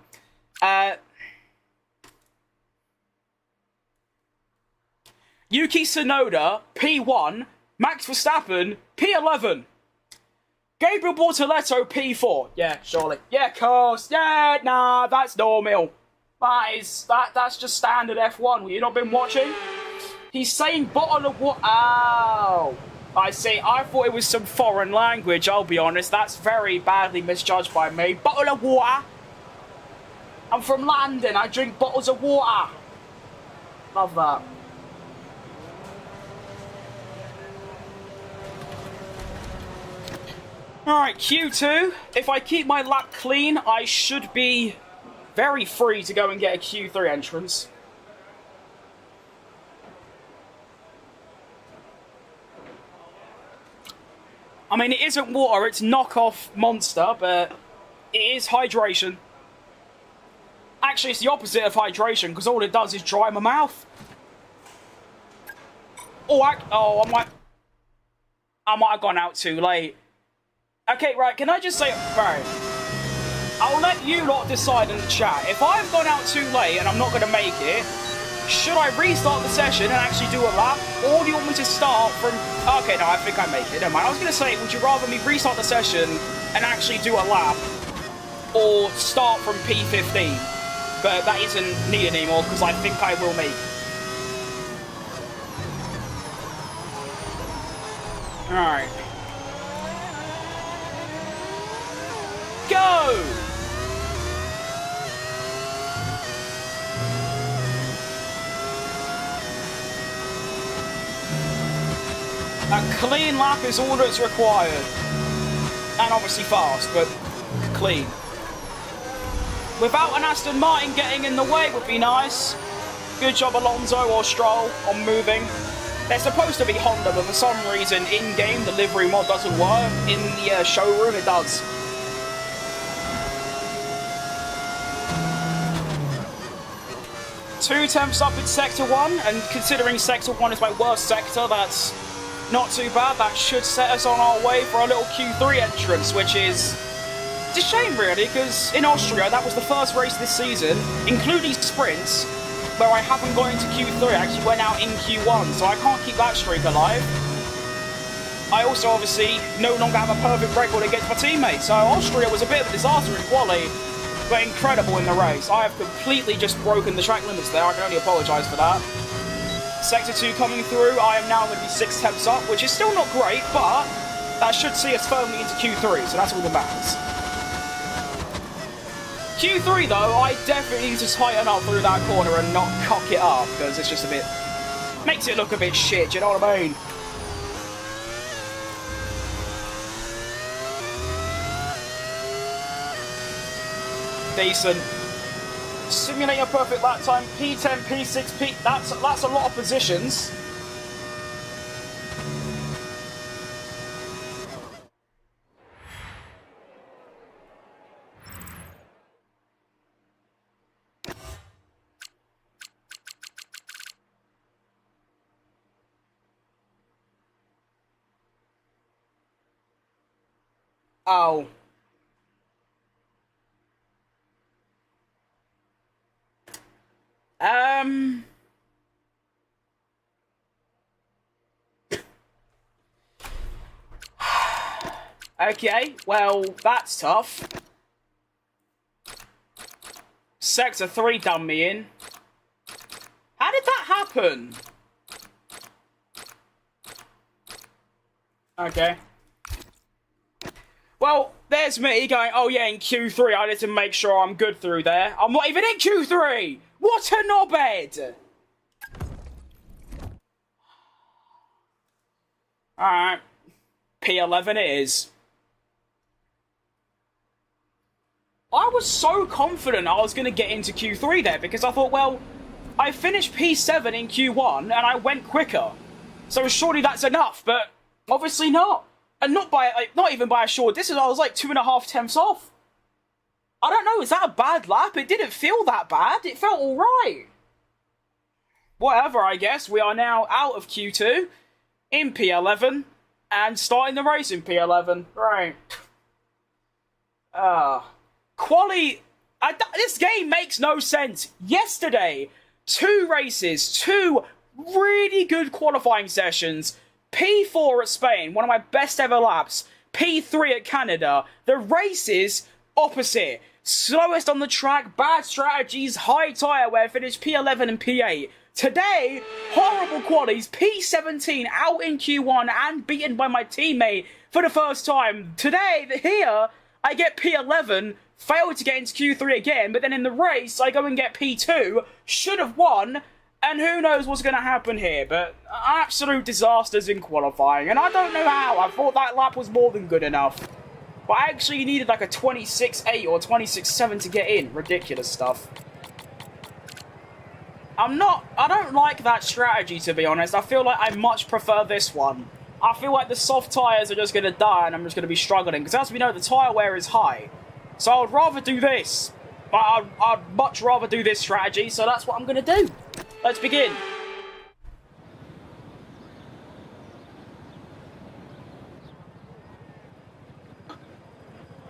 Yuki Tsunoda, P1. Max Verstappen, P11. Gabriel Bortoletto, P4. Yeah, surely. Yeah, of course. Yeah, nah, that's normal. That's just standard F1. Have you not been watching? He's saying bottle of water. Oh, I see. I thought it was some foreign language, I'll be honest. That's very badly misjudged by me. Bottle of water. I'm from London. I drink bottles of water. Love that. Alright, Q2. If I keep my lap clean, I should be very free to go and get a Q3 entrance. I mean, it isn't water, it's knockoff Monster, but it is hydration. Actually, it's the opposite of hydration, because all it does is dry my mouth. I might have gone out too late. Okay, right, can I just say... Right. I'll let you lot decide in the chat. If I've gone out too late and I'm not going to make it, should I restart the session and actually do a lap? Or do you want me to start from... Okay, no, I think I make it. Never mind. I was going to say, would you rather me restart the session and actually do a lap? Or start from P15? But that isn't needed anymore because I think I will make it. Alright. Go! A clean lap is all that's required. And obviously fast, but clean. Without an Aston Martin getting in the way would be nice. Good job Alonso or Stroll on moving. They're supposed to be Honda, but for some reason in-game the livery mod doesn't work. In the showroom it does. Two tenths up in Sector 1, and considering Sector 1 is my worst sector, that's not too bad. That should set us on our way for a little Q3 entrance, which is... It's a shame, really, because in Austria, that was the first race this season, including sprints, where I haven't got into Q3. I actually went out in Q1, so I can't keep that streak alive. I also, obviously, no longer have a perfect record against my teammates, so Austria was a bit of a disaster in quali, but incredible in the race. I have completely just broken the track limits there. I can only apologise for that. Sector 2 coming through. I am now going to be 6 tenths up, which is still not great, but that should see us firmly into Q3, so that's all that matters. Q3, though, I definitely need to tighten up through that corner and not cock it up, because it's just a bit... makes it look a bit shit, do you know what I mean? Decent. Simulate your perfect lap time. P10, P6, P... That's a lot of positions. Oh. Okay, well, that's tough. Sector 3 done me in. How did that happen? Okay. Well, there's me going, oh yeah, in Q3, I need to make sure I'm good through there. I'm not even in Q3! What a knobhead! Alright. P11 it is. I was so confident I was going to get into Q3 there, because I thought, well, I finished P7 in Q1, and I went quicker. So surely that's enough, but obviously not. And not even by a short distance. I was like 2.5 tenths off. I don't know, is that a bad lap? It didn't feel that bad. It felt alright. Whatever, I guess. We are now out of Q2, in P11, and starting the race in P11. Right. Quali... this game makes no sense. Yesterday, 2 races, 2 really good qualifying sessions. P4 at Spain, one of my best ever laps. P3 at Canada. The races, opposite. Slowest on the track, bad strategies, high tyre wear, finished P11 and P8. Today, horrible qualies, P17 out in Q1 and beaten by my teammate for the first time. Today, here, I get P11, fail to get into Q3 again, but then in the race, I go and get P2, should have won, and who knows what's going to happen here, but absolute disasters in qualifying, and I don't know how. I thought that lap was more than good enough. But I actually needed like a 26.8 or 26.7 to get in. Ridiculous stuff. I don't like that strategy, to be honest. I feel like I much prefer this one. I feel like the soft tyres are just going to die and I'm just going to be struggling. Because as we know, the tyre wear is high. So I would rather do this. But I'd much rather do this strategy, so that's what I'm going to do. Let's begin.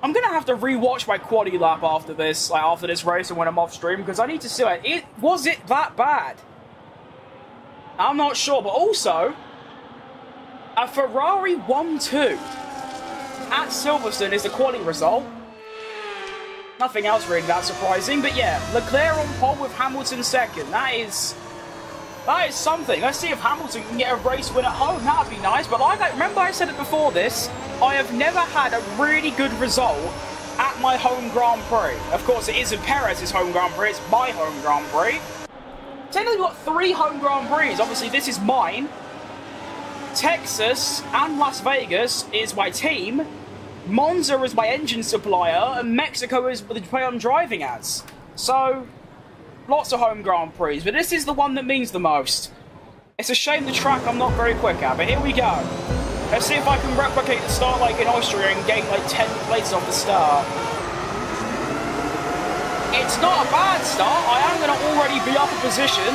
I'm gonna have to re-watch my quali lap after this race and when I'm off stream, because I need to see was it that bad? I'm not sure, but also a Ferrari 1-2 at Silverstone is the quali result. Nothing else really that surprising, but yeah, Leclerc on pole with Hamilton second. That is something. Let's see if Hamilton can get a race win at home. That'd be nice. But remember I said it before this, I have never had a really good result at my home Grand Prix. Of course, it isn't Perez's home Grand Prix, it's my home Grand Prix. Technically, we've got 3 home Grand Prix. Obviously, this is mine. Texas and Las Vegas is my team. Monza is my engine supplier. And Mexico is the play I'm driving as. So, lots of home Grand Prix. But this is the one that means the most. It's a shame the track I'm not very quick at, but here we go. Let's see if I can replicate the start like in Austria and gain like 10 places off the start. It's not a bad start. I am going to already be up a position.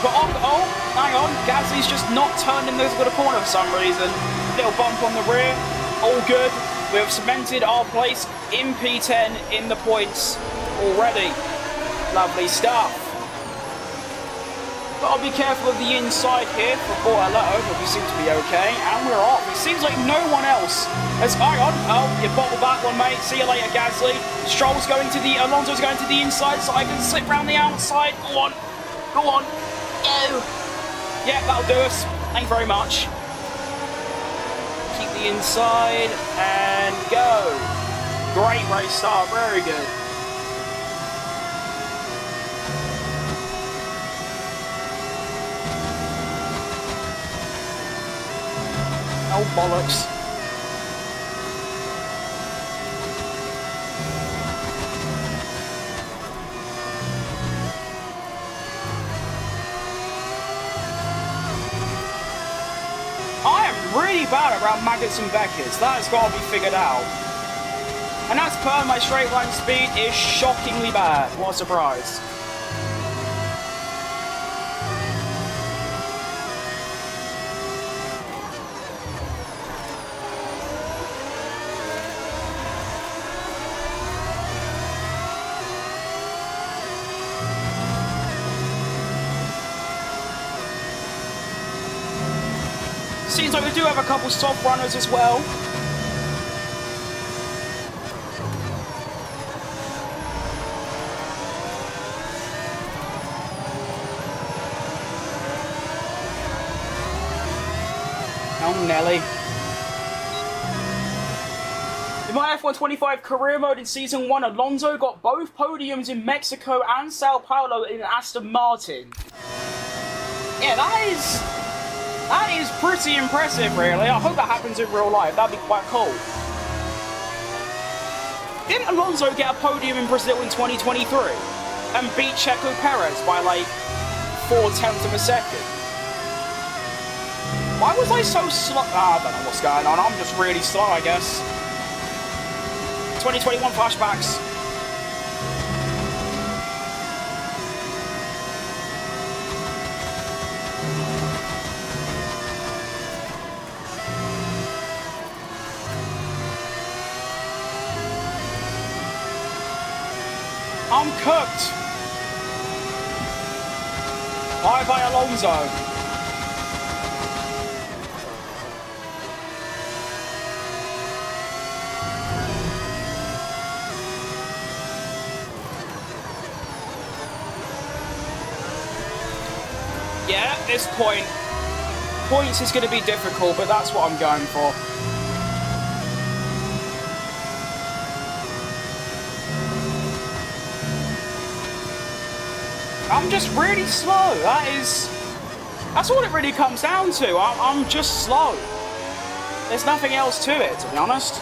But oh, hang on. Gasly's just not turning this good a corner for some reason. Little bump on the rear. All good. We have cemented our place in P10 in the points already. Lovely stuff. But I'll be careful of the inside here for Bortoletto, but we seem to be okay. And we're off. It seems like no one else has... Hang on. Oh, you bottled that one, mate. See you later, Gasly. Alonso's going to the inside, so I can slip round the outside. Go on. Go on. Go. Yeah, that'll do us. Thank you very much. Keep the inside and go. Great race start. Very good. Oh, bollocks. I am really bad around maggots and Beckers. That has got to be figured out. And as per my straight line speed is shockingly bad. What a surprise. Seems like we do have a couple soft runners as well. Oh, Nelly. In my F1 25 career mode in Season 1, Alonso got both podiums in Mexico and Sao Paulo in Aston Martin. Yeah, that is pretty impressive, really. I hope that happens in real life. That'd be quite cool. Didn't Alonso get a podium in Brazil in 2023 and beat Checo Perez by like 0.4 of a second? Why was I so slow? I don't know what's going on. I'm just really slow, I guess. 2021 flashbacks. I'm cooked. Bye bye Alonso. Yeah, at this point, points is going to be difficult, but that's what I'm going for. I'm just really slow. That's all it really comes down to. I'm just slow. There's nothing else to it, to be honest.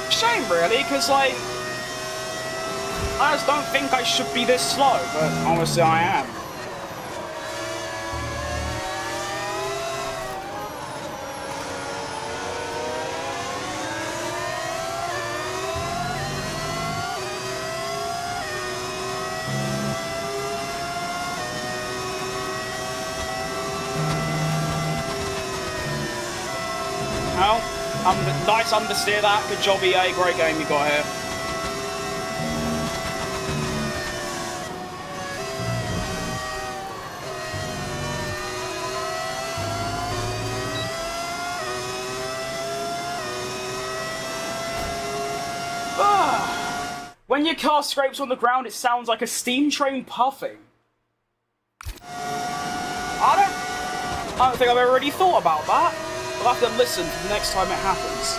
Shame, really, because, like, I just don't think I should be this slow, but honestly I am. Nice understeer that. Good job, EA. Great game you got here. When your car scrapes on the ground, it sounds like a steam train puffing. I don't think I've ever really thought about that. I'll have to listen for the next time it happens.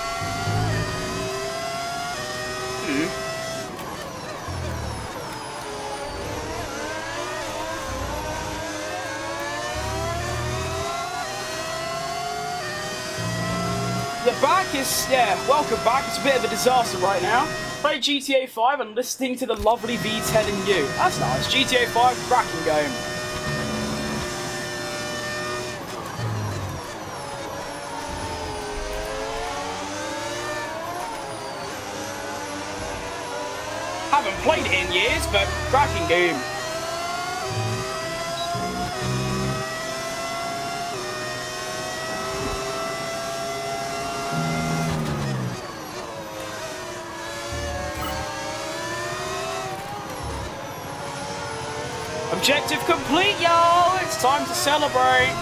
The back is, yeah, welcome back. It's a bit of a disaster right now. Play GTA 5 and listening to the lovely V10 and you. That's nice. GTA 5, cracking game. Haven't played it in years, but cracking game. Objective complete, y'all! It's time to celebrate!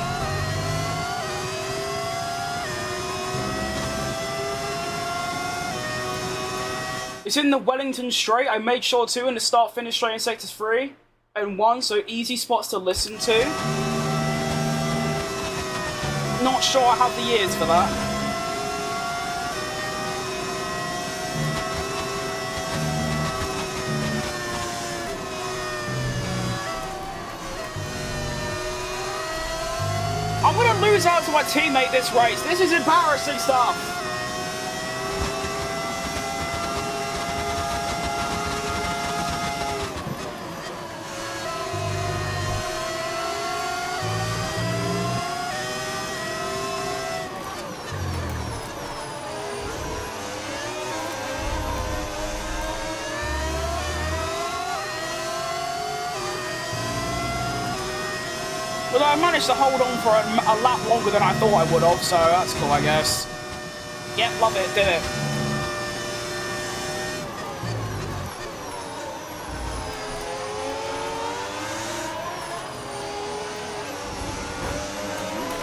It's in the Wellington Straight. I made sure to in the start-finish straight in sectors 3 and 1, so easy spots to listen to. Not sure I have the years for that. I'm gonna lose out to my teammate this race. This is embarrassing stuff. Although I managed to hold on for a lap longer than I thought I would have, so that's cool, I guess. Yep, love it, did it.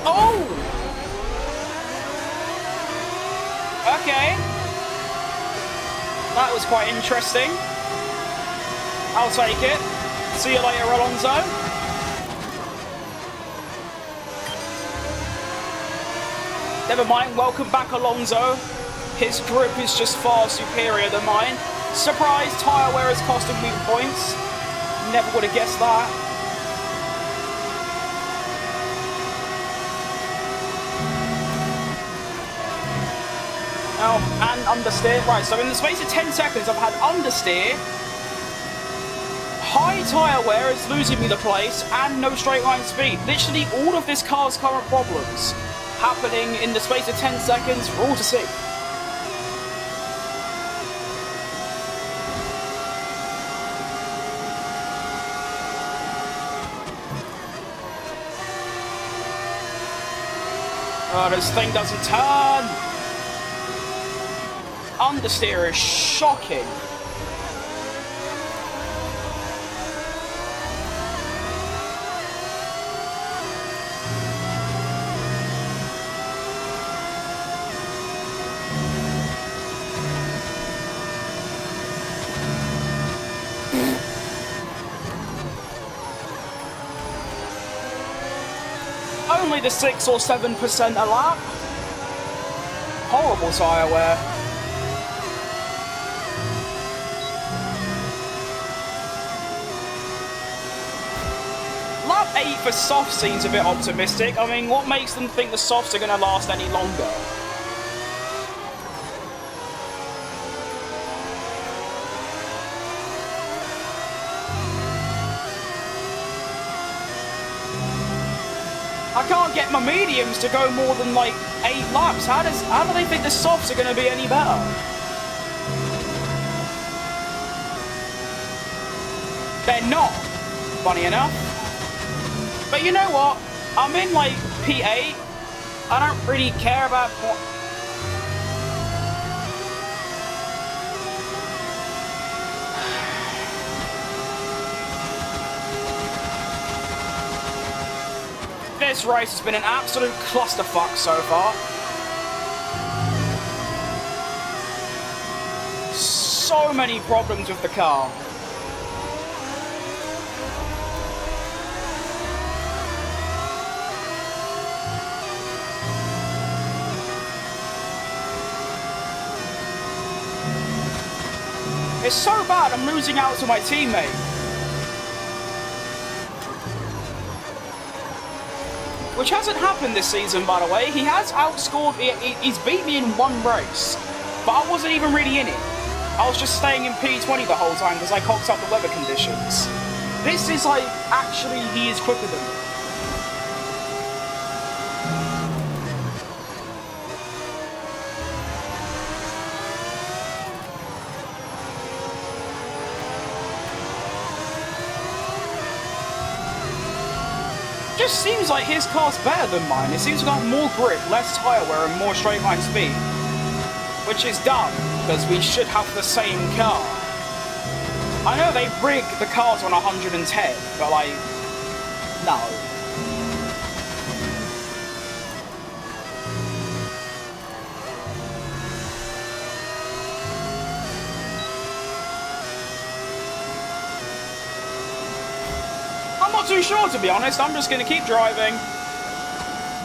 Oh! Okay. That was quite interesting. I'll take it. See you later, Alonso. Never mind, welcome back Alonso. His grip is just far superior than mine. Surprise, tyre wear is costing me points. Never would have guessed that. Oh, and understeer. Right, so in the space of 10 seconds I've had understeer, High tyre wear is losing me the place, and no straight line speed. Literally all of this car's current problems happening in the space of 10 seconds for all to see. Oh, this thing doesn't turn. Understeer is shocking. Only the 6 or 7% a lap. Horrible tyre wear. Lap 8 for soft seems a bit optimistic. I mean, what makes them think the softs are going to last any longer? I can't get my mediums to go more than like 8 laps. How do they think the softs are going to be any better? They're not, funny enough. But you know what? I'm in like P8. I don't really care about what... This race has been an absolute clusterfuck so far. So many problems with the car. It's so bad I'm losing out to my teammate. Which hasn't happened this season, by the way. He has outscored... He's beat me in one race. But I wasn't even really in it. I was just staying in P20 the whole time because I cocked up the weather conditions. This is like... Actually, he is quicker than me. Just seems like his car's better than mine. It seems to have more grip, less tyre wear, and more straight line speed. Which is dumb, because we should have the same car. I know they rig the cars on 110, but like, no. I'm not too sure, to be honest. I'm just going to keep driving.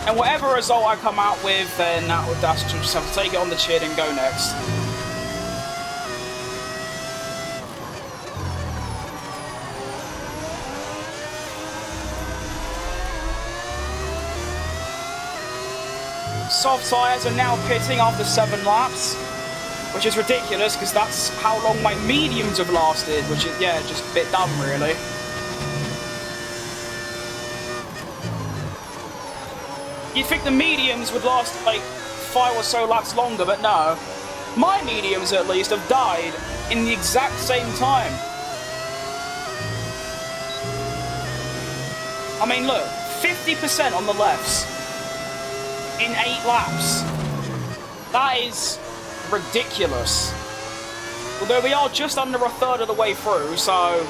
And whatever result I come out with, then that's just have to take it on the chin and go next. Soft tyres are now pitting after 7 laps, which is ridiculous because that's how long my mediums have lasted, which is, yeah, just a bit dumb, really. You'd think the mediums would last like 5 or so laps longer, but no. My mediums, at least, have died in the exact same time. I mean, look, 50% on the lefts in 8 laps. That is ridiculous. Although we are just under a third of the way through, so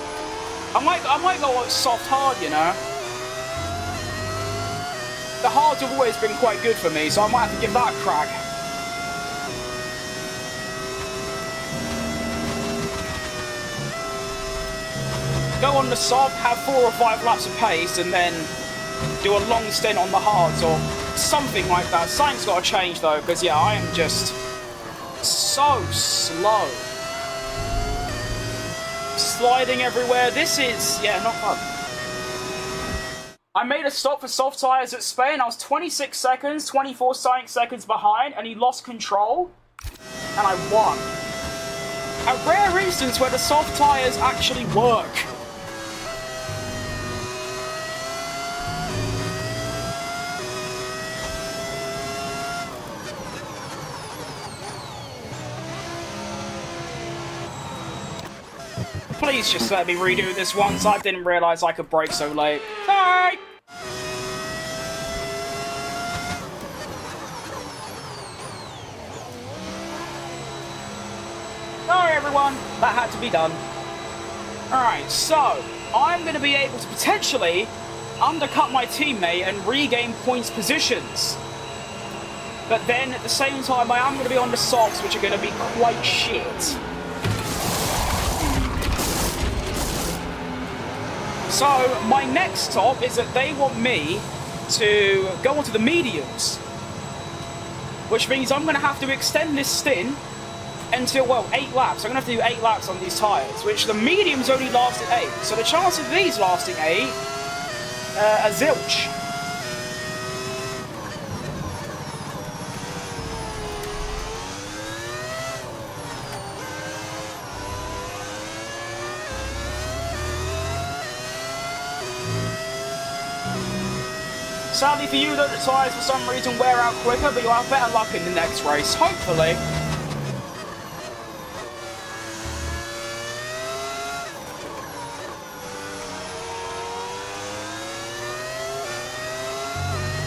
I might go soft hard, you know. The hards have always been quite good for me, so I might have to give that a crack. Go on the soft, have 4 or 5 laps of pace, and then do a long stint on the hards, or something like that. Something's got to change, though, because, yeah, I am just so slow. Sliding everywhere. This is, yeah, not fun. I made a stop for soft tyres at Spain. I was 26 seconds, 24 seconds behind, and he lost control, and I won. A rare instance where the soft tyres actually work. Please just let me redo this once. I didn't realise I could brake so late. Sorry! Sorry, everyone. That had to be done. Alright, so I'm going to be able to potentially undercut my teammate and regain points positions. But then, at the same time, I am going to be on the socks, which are going to be quite shit. So, my next stop is that they want me to go onto the mediums. Which means I'm going to have to extend this stint until, well, 8 laps. I'm going to have to do 8 laps on these tyres, which the mediums only lasted 8. So the chance of these lasting 8 are zilch. Sadly for you, the tyres for some reason wear out quicker, but you'll have better luck in the next race, hopefully.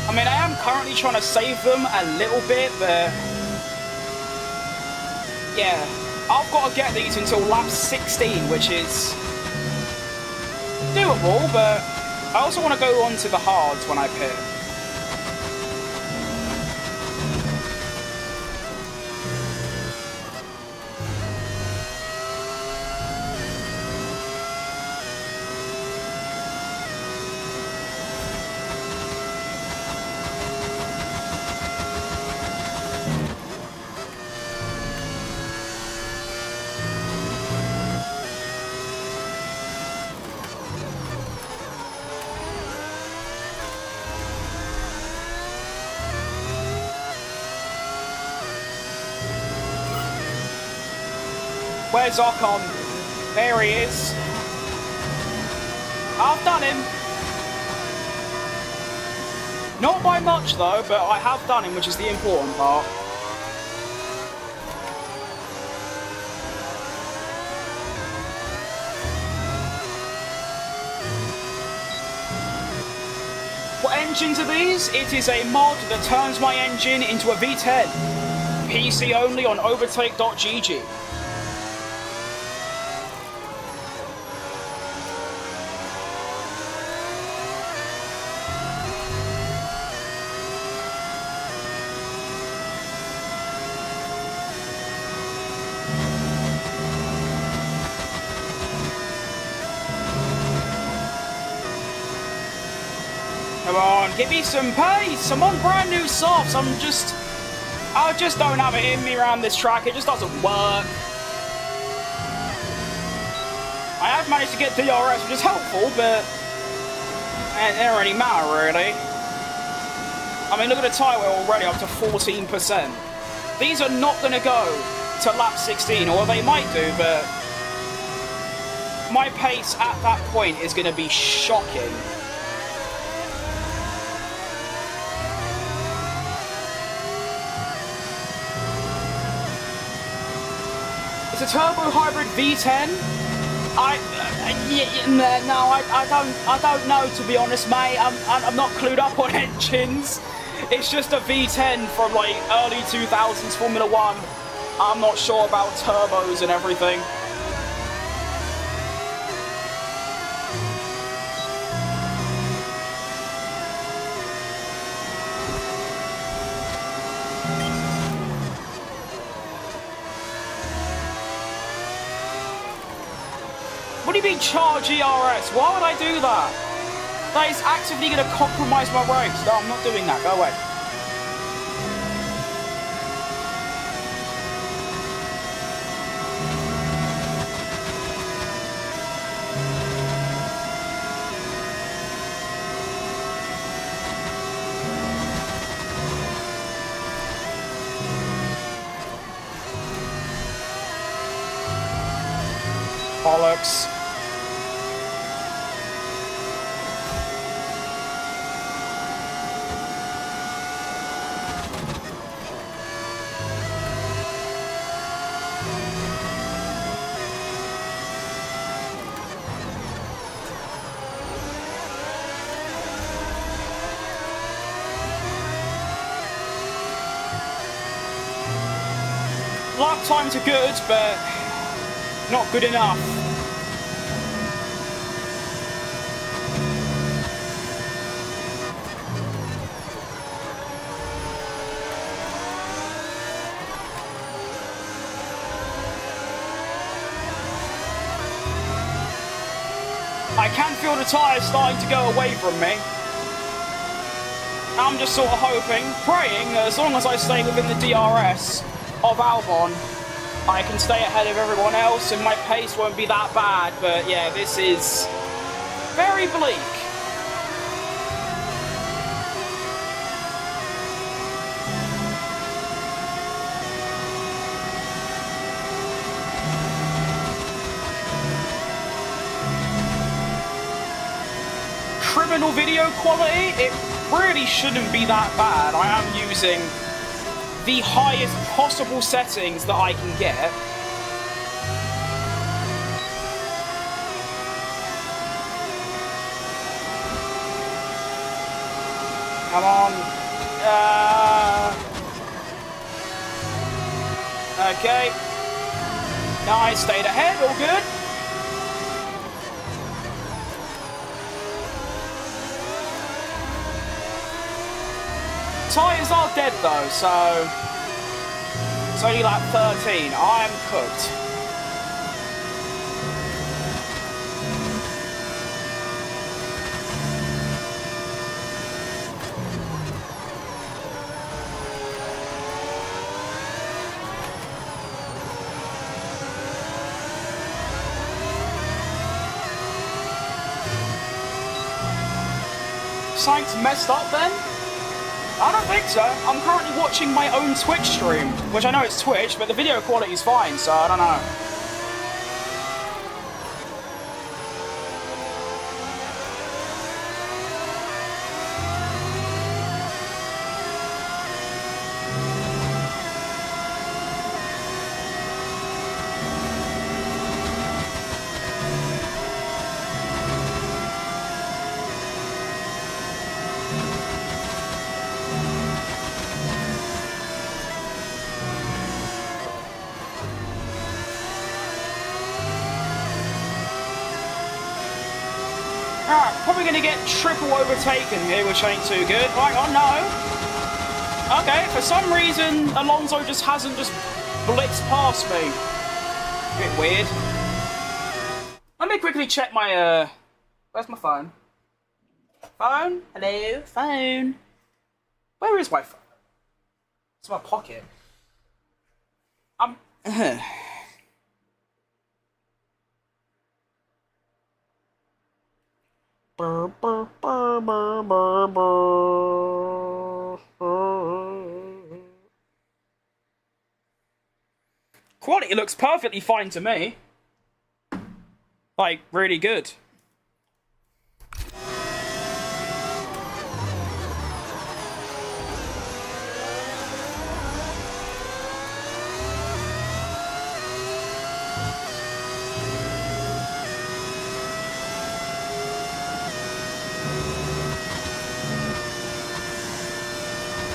I mean, I am currently trying to save them a little bit, but yeah, I've got to get these until lap 16, which is doable, but I also want to go on to the hards when I pit. Where's Ocon? There he is. I've done him. Not by much though, but I have done him, which is the important part. What engines are these? It is a mod that turns my engine into a V10. PC only on overtake.gg. Come on, give me some pace. I'm on brand new softs. I just don't have it in me around this track. It just doesn't work. I have managed to get DRS, which is helpful, but it doesn't really matter, really. I mean, look at the tyre we're already up to 14%. These are not going to go to lap 16, or they might do, but my pace at that point is going to be shocking. It's a turbo hybrid V10. I don't know, to be honest, mate. I'm not clued up on engines. It's just a V10 from like early 2000s Formula One. I'm not sure about turbos and everything. What do you mean charge ERS? Why would I do that? That is actively going to compromise my race. No, I'm not doing that. Go away. Bollocks. lap times are good, but not good enough. I can feel the tyres starting to go away from me. I'm just sort of hoping, praying that as long as I stay within the DRS of Albon, I can stay ahead of everyone else and my pace won't be that bad. But yeah, this is very bleak. Criminal video quality, it really shouldn't be that bad. I am using the highest possible settings that I can get. Come on. Okay. Nice, stayed ahead, all good. Tyres are dead though, so it's only lap 13. I am cooked. Something's messed up then? I don't think so. I'm currently watching my own Twitch stream, which I know it's Twitch, but the video quality is fine, so I don't know. Alright, probably going to get triple overtaken here, which ain't too good. Hang on, no. Okay, for some reason, Alonso just hasn't just blitzed past me. Bit weird. Let me quickly check my, where's my phone? Phone? Hello? Phone? Where is my phone? It's in my pocket. Quality looks perfectly fine to me. Like, really good.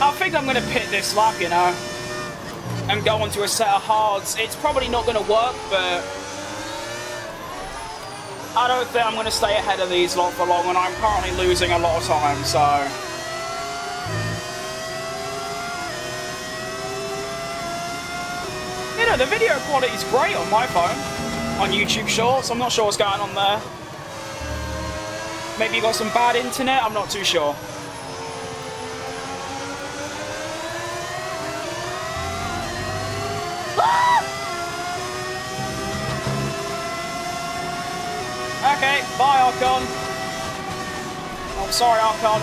I think I'm going to pit this lap, you know, and go onto a set of hards. It's probably not going to work, but I don't think I'm going to stay ahead of these lot for long, and I'm currently losing a lot of time, so... You know, the video quality is great on my phone, on YouTube Shorts. I'm not sure what's going on there. Maybe you got some bad internet, I'm not too sure. Okay, bye Archon. Oh, sorry Archon.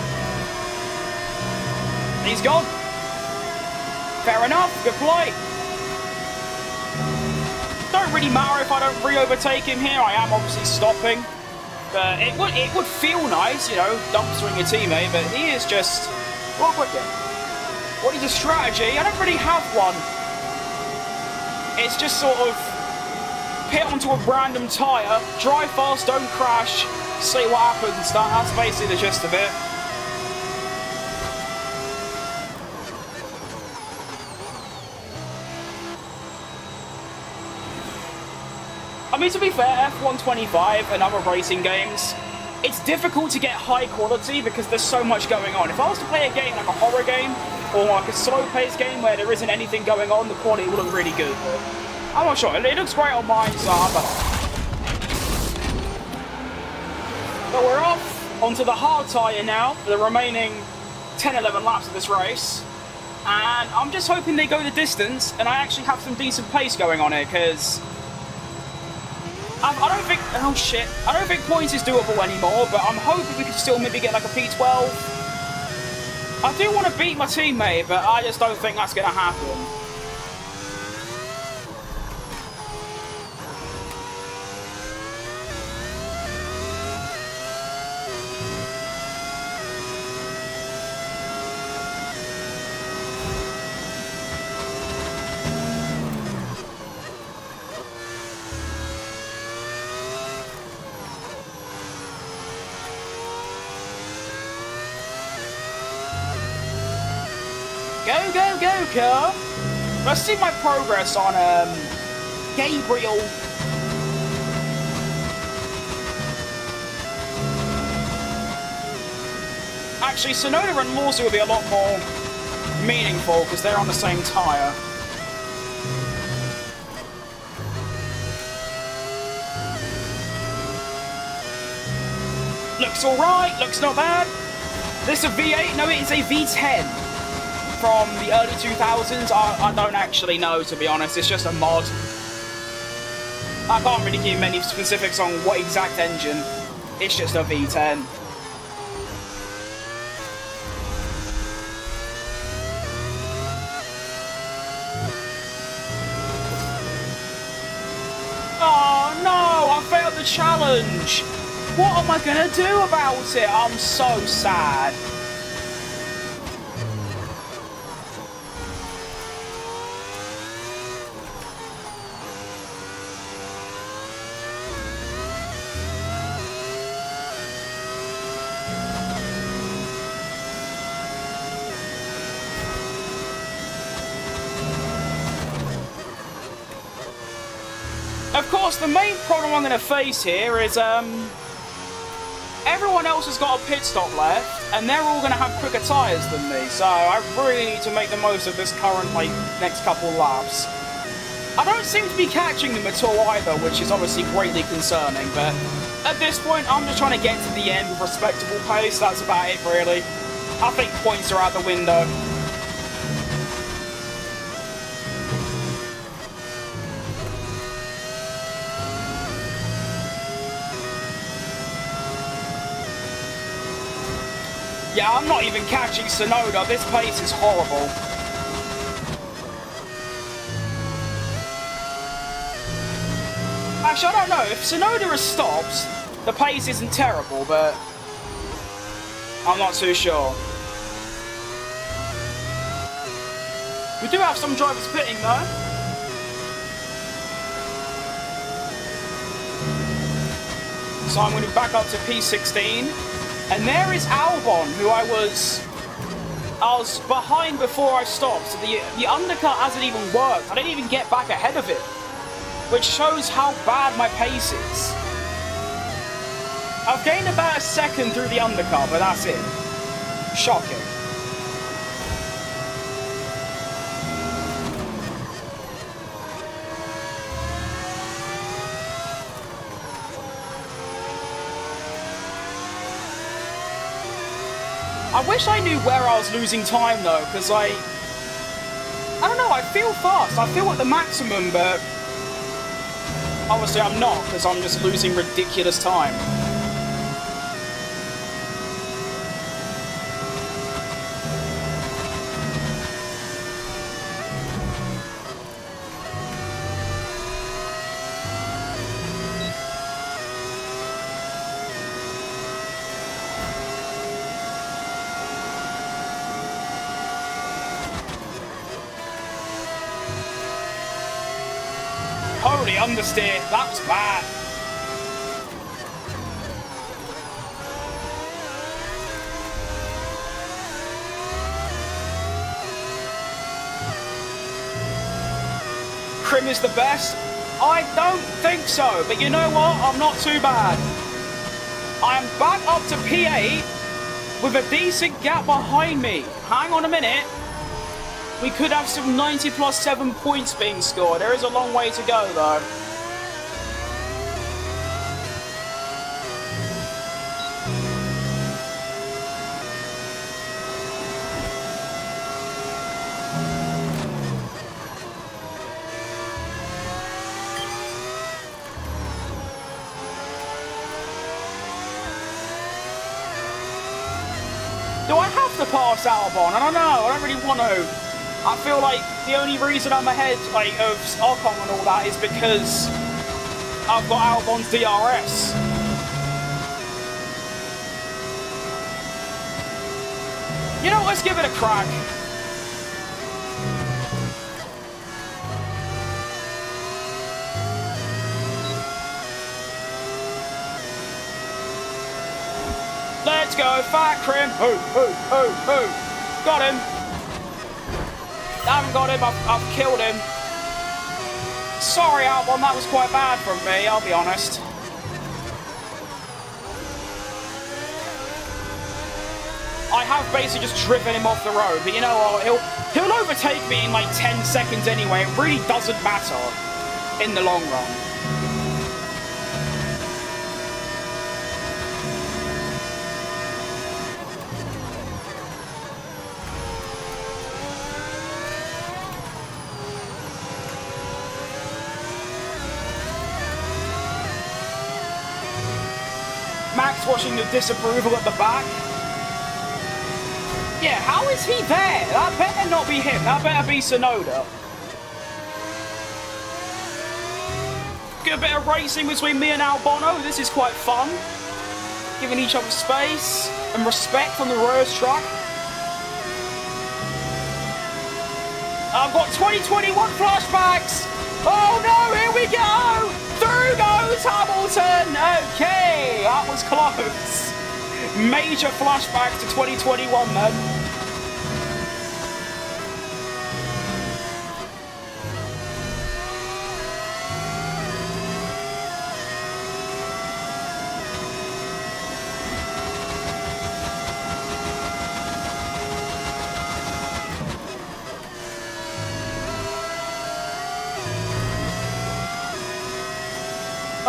He's gone. Fair enough, good play. Don't really matter if I don't re-overtake him here. I am obviously stopping. But it would feel nice, you know, dumpstering your teammate, but he is just... Real quick then. What is a strategy? I don't really have one. It's just sort of pit onto a random tyre, drive fast, don't crash, see what happens. That's basically the gist of it. mean, to be fair, F125 and other racing games, it's difficult to get high quality because there's so much going on. If I was to play a game like a horror game or like a slow-paced game where there isn't anything going on, the quality will look really good. But I'm not sure. It looks great on mine, so but we're off onto the hard tyre now for the remaining 10-11 laps of this race. And I'm just hoping they go the distance and I actually have some decent pace going on here, because I don't think... Oh, shit. I don't think points is doable anymore, but I'm hoping we can still maybe get like a P12. I do want to beat my teammate, but I just don't think that's going to happen. Go, go, go, car! Let's see my progress on, Gabriel. Actually, Sonoda and Lawson will be a lot more meaningful because they're on the same tyre. Looks alright, looks not bad. This is a V8? No, it is a V10. From the early 2000s, I don't actually know, to be honest. It's just a mod. I can't really give many specifics on what exact engine. It's just a V10. Oh no, I failed the challenge. What am I gonna do about it? I'm so sad. Of course, the main problem I'm going to face here is everyone else has got a pit stop left, and they're all going to have quicker tyres than me, so I really need to make the most of this current, like, next couple laps. I don't seem to be catching them at all either, which is obviously greatly concerning, but at this point, I'm just trying to get to the end with respectable pace. That's about it, really. I think points are out the window. Yeah, I'm not even catching Sonoda. This pace is horrible. Actually, I don't know. If Sonoda has stopped, the pace isn't terrible, but I'm not too sure. We do have some drivers pitting, though. So I'm going to back up to P16. And there is Albon, who I was behind before I stopped. So the undercut hasn't even worked. I didn't even get back ahead of it, which shows how bad my pace is. I've gained about a second through the undercut, but that's it. Shocking. I wish I knew where I was losing time, though, because I don't know, I feel fast. I feel at the maximum, but obviously I'm not, because I'm just losing ridiculous time. Holy understeer, that was bad. Krim is the best. I don't think so, but you know what? I'm not too bad. I'm back up to P8 with a decent gap behind me. Hang on a minute. We could have some 90 plus 7 points being scored. There is a long way to go, though. Do I have to pass Albon? I don't know. I don't really want to. I feel like the only reason I'm ahead of Ocon and all that is because I've got Albon's DRS. You know, let's give it a crack. Let's go, fat Crim. Got him. I haven't got him, I've killed him. Sorry, Albon, that was quite bad from me, I'll be honest. I have basically just driven him off the road, but you know what, he'll overtake me in like 10 seconds anyway. It really doesn't matter in the long run. Max watching the disapproval at the back. Yeah, how is he there? That better not be him. That better be Sonoda. Get a bit of racing between me and Albon. This is quite fun. Giving each other space and respect from the race track. I've got 2021 flashbacks. Oh no, here we go. Through goes Hamilton! Okay, that was close. Major flashback to 2021 then.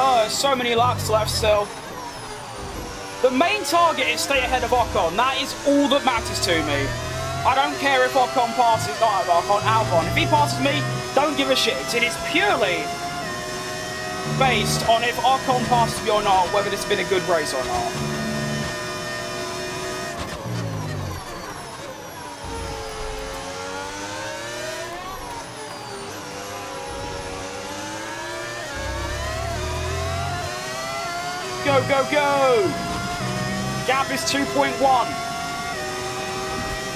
Oh, there's so many laps left still. The main target is stay ahead of Ocon. That is all that matters to me. I don't care if Ocon passes, not Ocon, Albon. If he passes me, don't give a shit. It is purely based on if Ocon passes me or not, whether it's been a good race or not. Go, go, go! Gap is 2.1.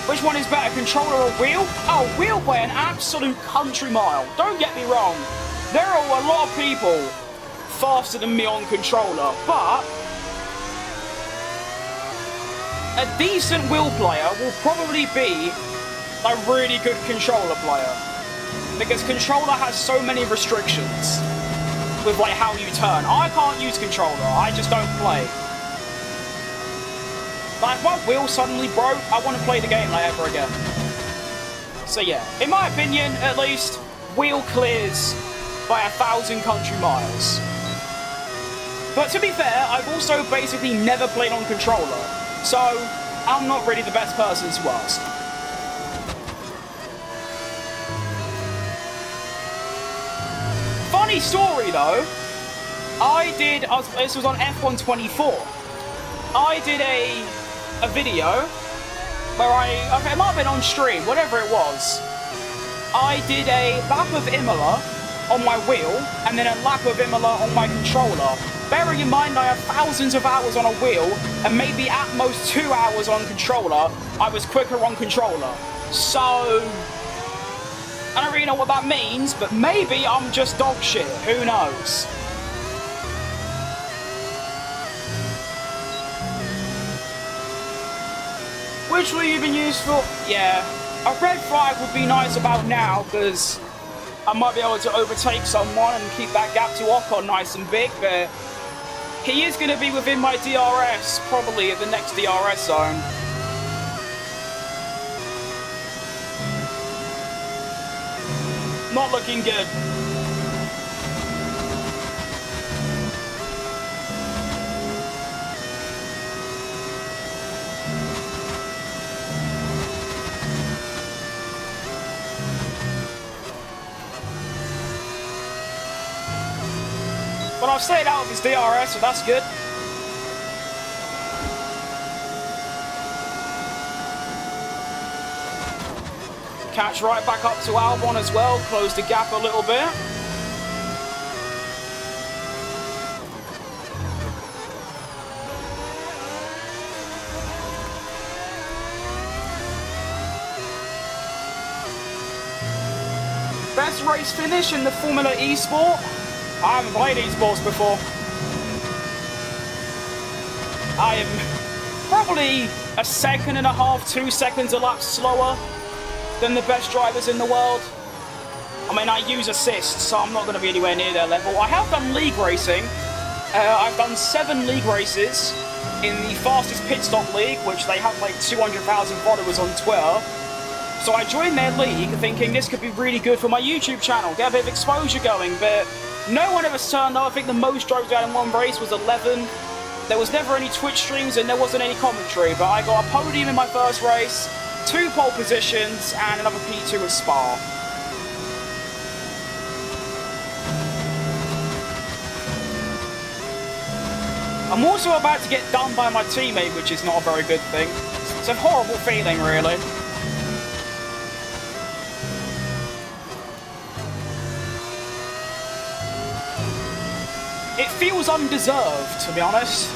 Which one is better, controller or wheel? Oh, wheel by an absolute country mile. Don't get me wrong. There are a lot of people faster than me on controller, but a decent wheel player will probably be a really good controller player. Because controller has so many restrictions with like how you turn. I can't use controller, I just don't play. Like if my wheel suddenly broke, I want to play the game like ever again. So yeah, in my opinion, at least, wheel clears by 1,000 country miles. But to be fair, I've also basically never played on controller, so I'm not really the best person to ask. Funny story though, this was on F124. I did a video where it might have been on stream, whatever it was. I did a lap of Imola on my wheel and then a lap of Imola on my controller. Bearing in mind I have thousands of hours on a wheel and maybe at most 2 hours on controller, I was quicker on controller. So I don't really know what that means, but maybe I'm just dog shit. Who knows? Which will you been used for? Yeah, a red flag would be nice about now, because I might be able to overtake someone and keep that gap to Ocon nice and big, but he is going to be within my DRS, probably at the next DRS zone. Not looking good. But I've stayed out of his DRS, so that's good. Catch right back up to Albon as well, close the gap a little bit. Best race finish in the Formula E sport? I haven't played esports before. I am probably a second and a half, 2 seconds a lap slower than the best drivers in the world. I mean, I use assists, so I'm not going to be anywhere near their level. I have done league racing. I've done 7 league races in the fastest pit stop league, which they have like 200,000 followers on Twitter. So I joined their league thinking this could be really good for my YouTube channel, get a bit of exposure going, but no one ever turned up. I think the most drives we had in one race was 11. There was never any Twitch streams and there wasn't any commentary, but I got a podium in my first race, 2 pole positions, and another P2 at Spa. I'm also about to get done by my teammate, which is not a very good thing. It's a horrible feeling, really. It feels undeserved, to be honest.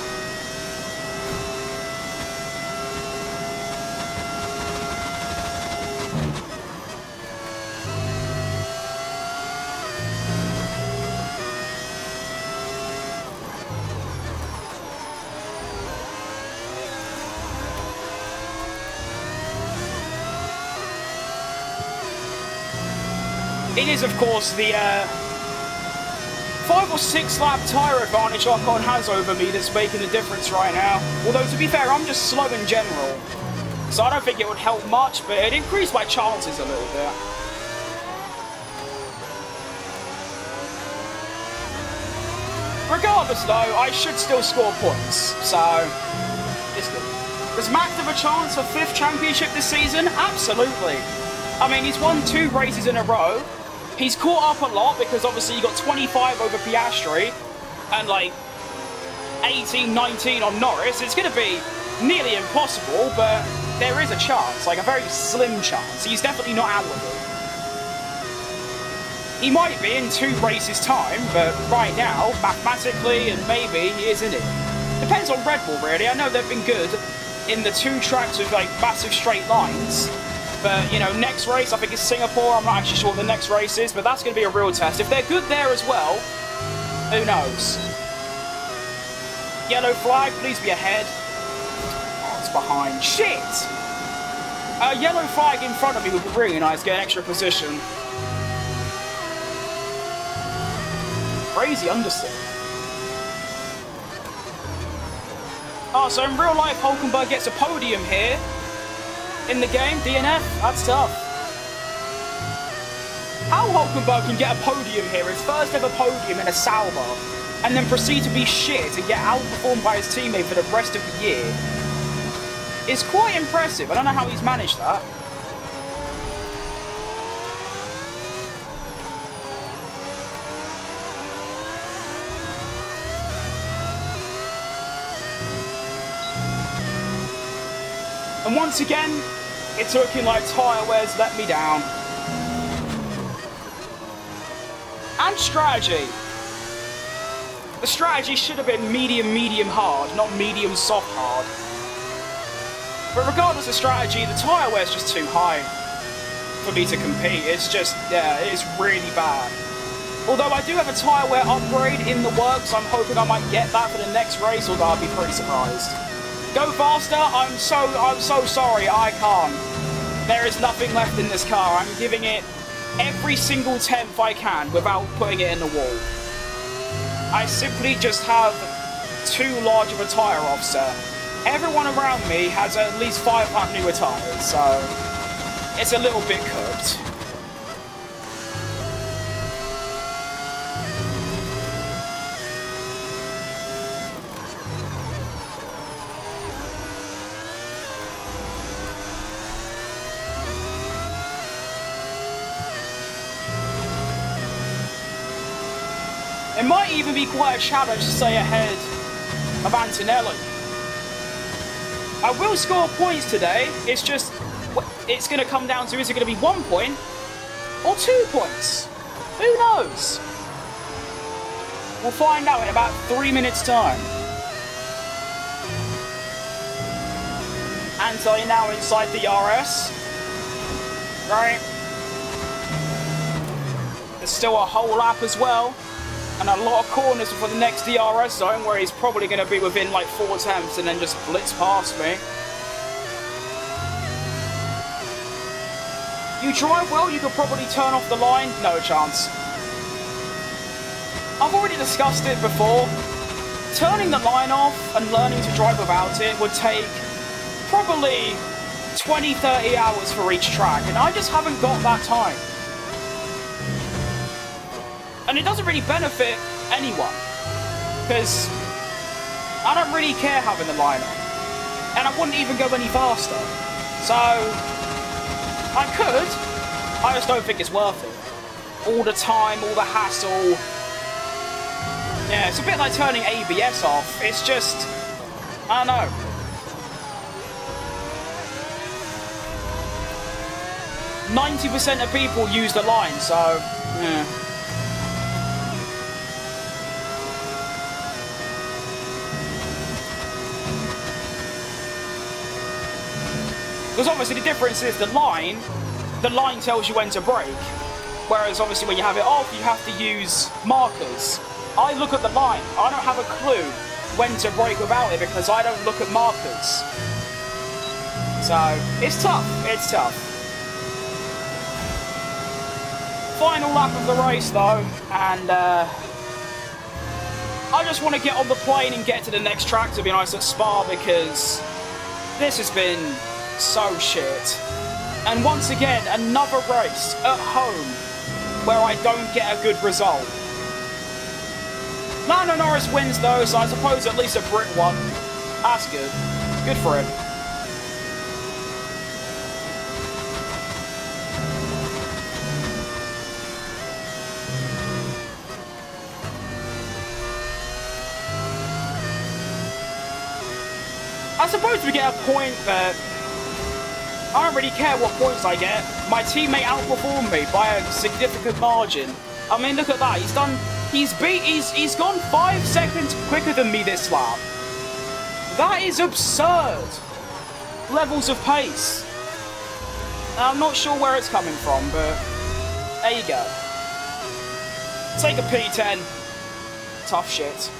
It is, of course, the 5 or 6 lap tyre advantage Ocon has over me that's making a difference right now. Although, to be fair, I'm just slow in general, so I don't think it would help much, but it increased my chances a little bit. Regardless, though, I should still score points, so it's good. Does Max have a chance for 5th championship this season? Absolutely. I mean, he's won 2 races in a row. He's caught up a lot because obviously he got 25 over Piastri and like 18, 19 on Norris. It's going to be nearly impossible, but there is a chance, like a very slim chance. He's definitely not out with it. He might be in 2 races' time, but right now, mathematically and maybe, he is in it. Depends on Red Bull, really. I know they've been good in the 2 tracks with like massive straight lines. But, you know, next race, I think it's Singapore. I'm not actually sure what the next race is, but that's going to be a real test. If they're good there as well, who knows? Yellow flag, please be ahead. Oh, it's behind. Shit! A yellow flag in front of me would be really nice, get an extra position. Crazy understeer. Oh, so in real life, Hulkenberg gets a podium here. In the game, DNF, that's tough. How Hulkenberg can get a podium here, his first ever podium in a Sauber, and then proceed to be shit and get outperformed by his teammate for the rest of the year, is quite impressive. I don't know how he's managed that. And once again, it's looking like tyre wears let me down. And strategy. The strategy should have been medium, medium hard, not medium, soft hard. But regardless of strategy, the tyre wear's just too high for me to compete. It's just, yeah, it's really bad. Although I do have a tyre wear upgrade in the works, I'm hoping I might get that for the next race, although I'd be pretty surprised. Go faster? I'm so sorry, I can't. There is nothing left in this car. I'm giving it every single tenth I can without putting it in the wall. I simply just have too large of a tyre offset. Everyone around me has at least 5 lap newer tyres, so it's a little bit cooked. It might even be quite a challenge to stay ahead of Antonelli. I will score points today, it's just, it's going to come down to, is it going to be 1 point or 2 points? Who knows? We'll find out in about 3 minutes' time. Antonelli now inside the RS. Right. There's still a whole lap as well. And a lot of corners for the next DRS zone where he's probably going to be within like 4 attempts and then just blitz past me. You drive well, you could probably turn off the line. No chance. I've already discussed it before. Turning the line off and learning to drive without it would take probably 20-30 hours for each track, and I just haven't got that time. And it doesn't really benefit anyone, because I don't really care having the line on, and I wouldn't even go any faster. So, I could, I just don't think it's worth it. All the time, all the hassle. Yeah, it's a bit like turning ABS off. It's just, I don't know. %90 of people use the line, so, yeah. Because obviously the difference is the line tells you when to brake. Whereas obviously when you have it off, you have to use markers. I look at the line, I don't have a clue when to brake without it because I don't look at markers. So, it's tough, it's tough. Final lap of the race though, and I just want to get on the plane and get to the next track, to be honest, at Spa, because this has been so shit. And once again, another race at home where I don't get a good result. Lando Norris wins though, so I suppose at least a Brit won. That's good. Good for him. I suppose we get a point that I don't really care what points I get. My teammate outperformed me by a significant margin. I mean, look at that. He's gone 5 seconds quicker than me this lap. That is absurd. Levels of pace. I'm not sure where it's coming from, but there you go. Take a P10. Tough shit.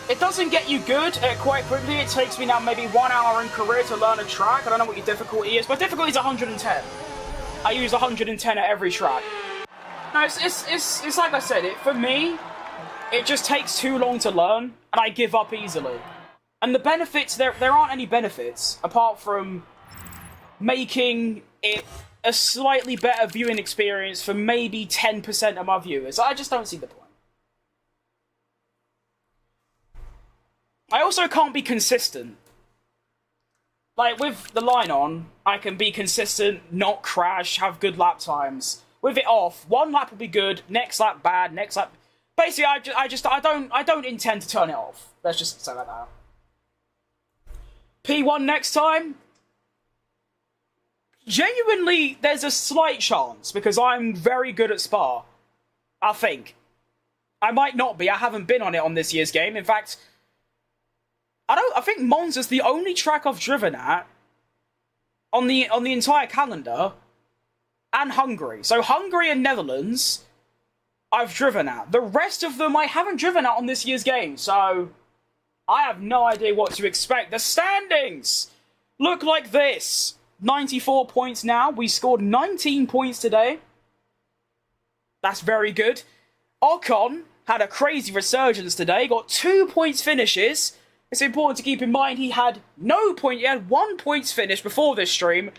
It doesn't get you good quite quickly. It takes me now maybe 1 hour in career to learn a track. I don't know what your difficulty is, but difficulty is 110. I use 110 at every track. No, it's like I said, for me, it just takes too long to learn, and I give up easily. And the benefits, there aren't any benefits, apart from making it a slightly better viewing experience for maybe 10% of my viewers. I just don't see the point. I also can't be consistent. Like, with the line on, I can be consistent, not crash, have good lap times. With it off, 1 lap will be good, next lap bad, next lap... Basically, I don't intend to turn it off. Let's just say that now. P1 next time? Genuinely, there's a slight chance, because I'm very good at Spa. I think. I might not be, I haven't been on it on this year's game. In fact... I think Monza's the only track I've driven at on the entire calendar, and Hungary. So Hungary and Netherlands, I've driven at. The rest of them I haven't driven at on this year's game, so I have no idea what to expect. The standings! look like this. 94 points now. We scored 19 points today. That's very good. Ocon had a crazy resurgence today. Got 2 points finishes. It's important to keep in mind he had no point. He had 1 points finish before this stream.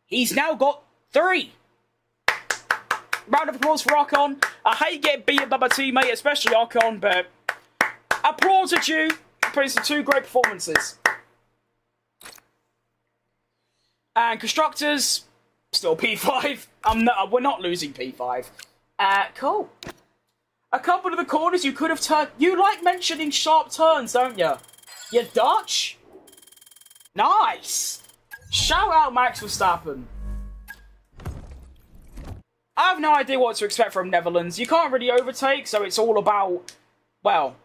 He's now got 3. Round of applause for Ocon. I hate getting beaten by my teammate, especially Ocon, but applause at you. Putting some 2 great performances. And constructors, still P5. We're not losing P5. Cool. A couple of the corners you could have turned. You like mentioning sharp turns, don't you? You're Dutch? Nice. Shout out Max Verstappen. I have no idea what to expect from Netherlands. You can't really overtake, so it's all about, well,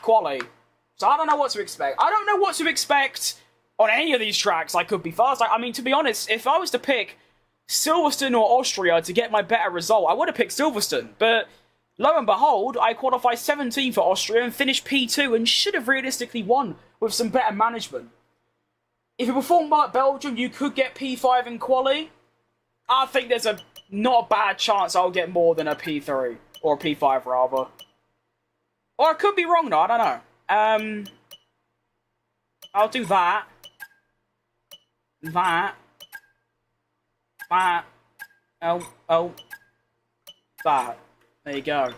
quality. So I don't know what to expect. I don't know what to expect on any of these tracks. I could be fast. I mean, to be honest, if I was to pick Silverstone or Austria to get my better result, I would have picked Silverstone. But lo and behold, I qualified 17th for Austria and finished P2 and should have realistically won with some better management. If you perform well at Belgium, you could get P5 in quali. I think there's not a bad chance I'll get more than a P3. Or a P5, rather. Or I could be wrong, though. I don't know. I'll do that. That. That. There you go.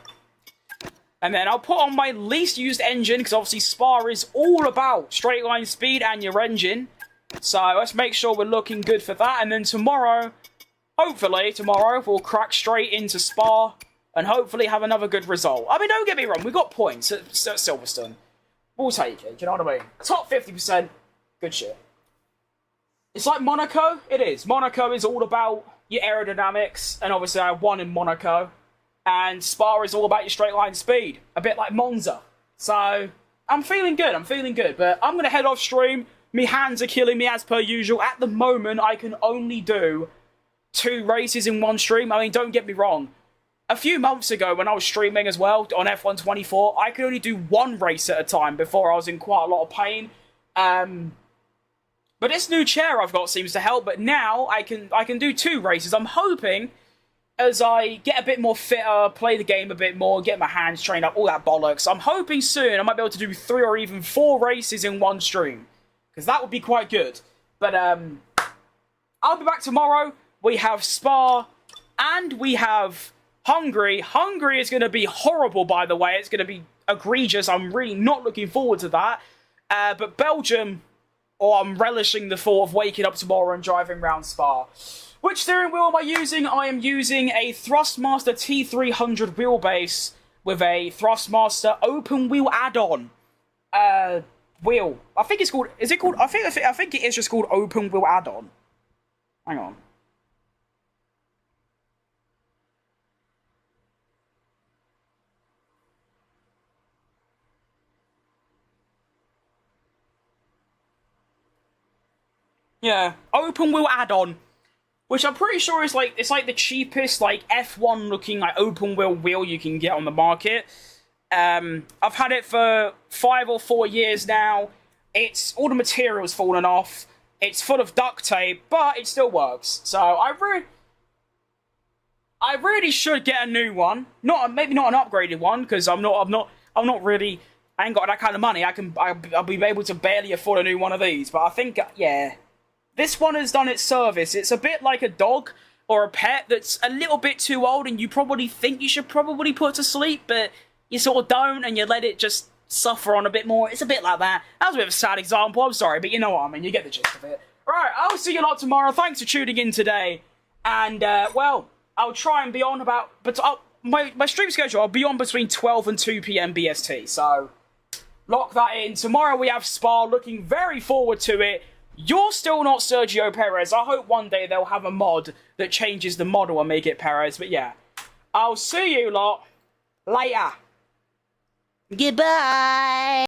And then I'll put on my least used engine, because obviously Spa is all about straight line speed and your engine. So let's make sure we're looking good for that. And then tomorrow, hopefully tomorrow, we'll crack straight into Spa and hopefully have another good result. I mean, don't get me wrong, we got points at Silverstone. We'll take it, do you know what I mean? Top 50%, good shit. It's like Monaco, it is. Monaco is all about your aerodynamics, and obviously I won in Monaco. And Spa is all about your straight line speed, a bit like Monza. So, I'm feeling good, but I'm going to head off stream. My hands are killing me as per usual. At the moment, I can only do 2 races in one stream. I mean, don't get me wrong. A few months ago, when I was streaming as well, on F124, I could only do 1 race at a time before I was in quite a lot of pain. But this new chair I've got seems to help, but now I can do 2 races. I'm hoping, as I get a bit more fitter, play the game a bit more, get my hands trained up, all that bollocks, I'm hoping soon I might be able to do 3 or even 4 races in one stream. Because that would be quite good. But, I'll be back tomorrow. We have Spa, and we have Hungary. Hungary is going to be horrible, by the way. It's going to be egregious. I'm really not looking forward to that. But Belgium, I'm relishing the thought of waking up tomorrow and driving around Spa. Which steering wheel am I using? I am using a Thrustmaster T300 wheelbase with a Thrustmaster open wheel add-on wheel. I think it's called. Is it called? I think it is just called open wheel add-on. Hang on. Yeah, open wheel add-on, which I'm pretty sure is like, it's like the cheapest like F1 looking like open wheel you can get on the market. I've had it for 5 or 4 years now. It's all the material's fallen off. It's full of duct tape, but it still works. So I really should get a new one. Maybe not an upgraded one, because I'm not really. I ain't got that kind of money. I'll be able to barely afford a new one of these. But I think, yeah, this one has done its service. It's a bit like a dog or a pet that's a little bit too old, and you probably think you should probably put to sleep, but you sort of don't, and you let it just suffer on a bit more. It's a bit like that. That was a bit of a sad example, I'm sorry, but you know what I mean. You get the gist of it. Alright, I'll see you lot tomorrow. Thanks for tuning in today. And, well, I'll try and be on about... But my stream schedule, I'll be on between 12 and 2 p.m. BST, so lock that in. Tomorrow we have Spa, looking very forward to it. You're still not Sergio Perez. I hope one day they'll have a mod that changes the model and make it Perez, but yeah. I'll see you lot later. Goodbye.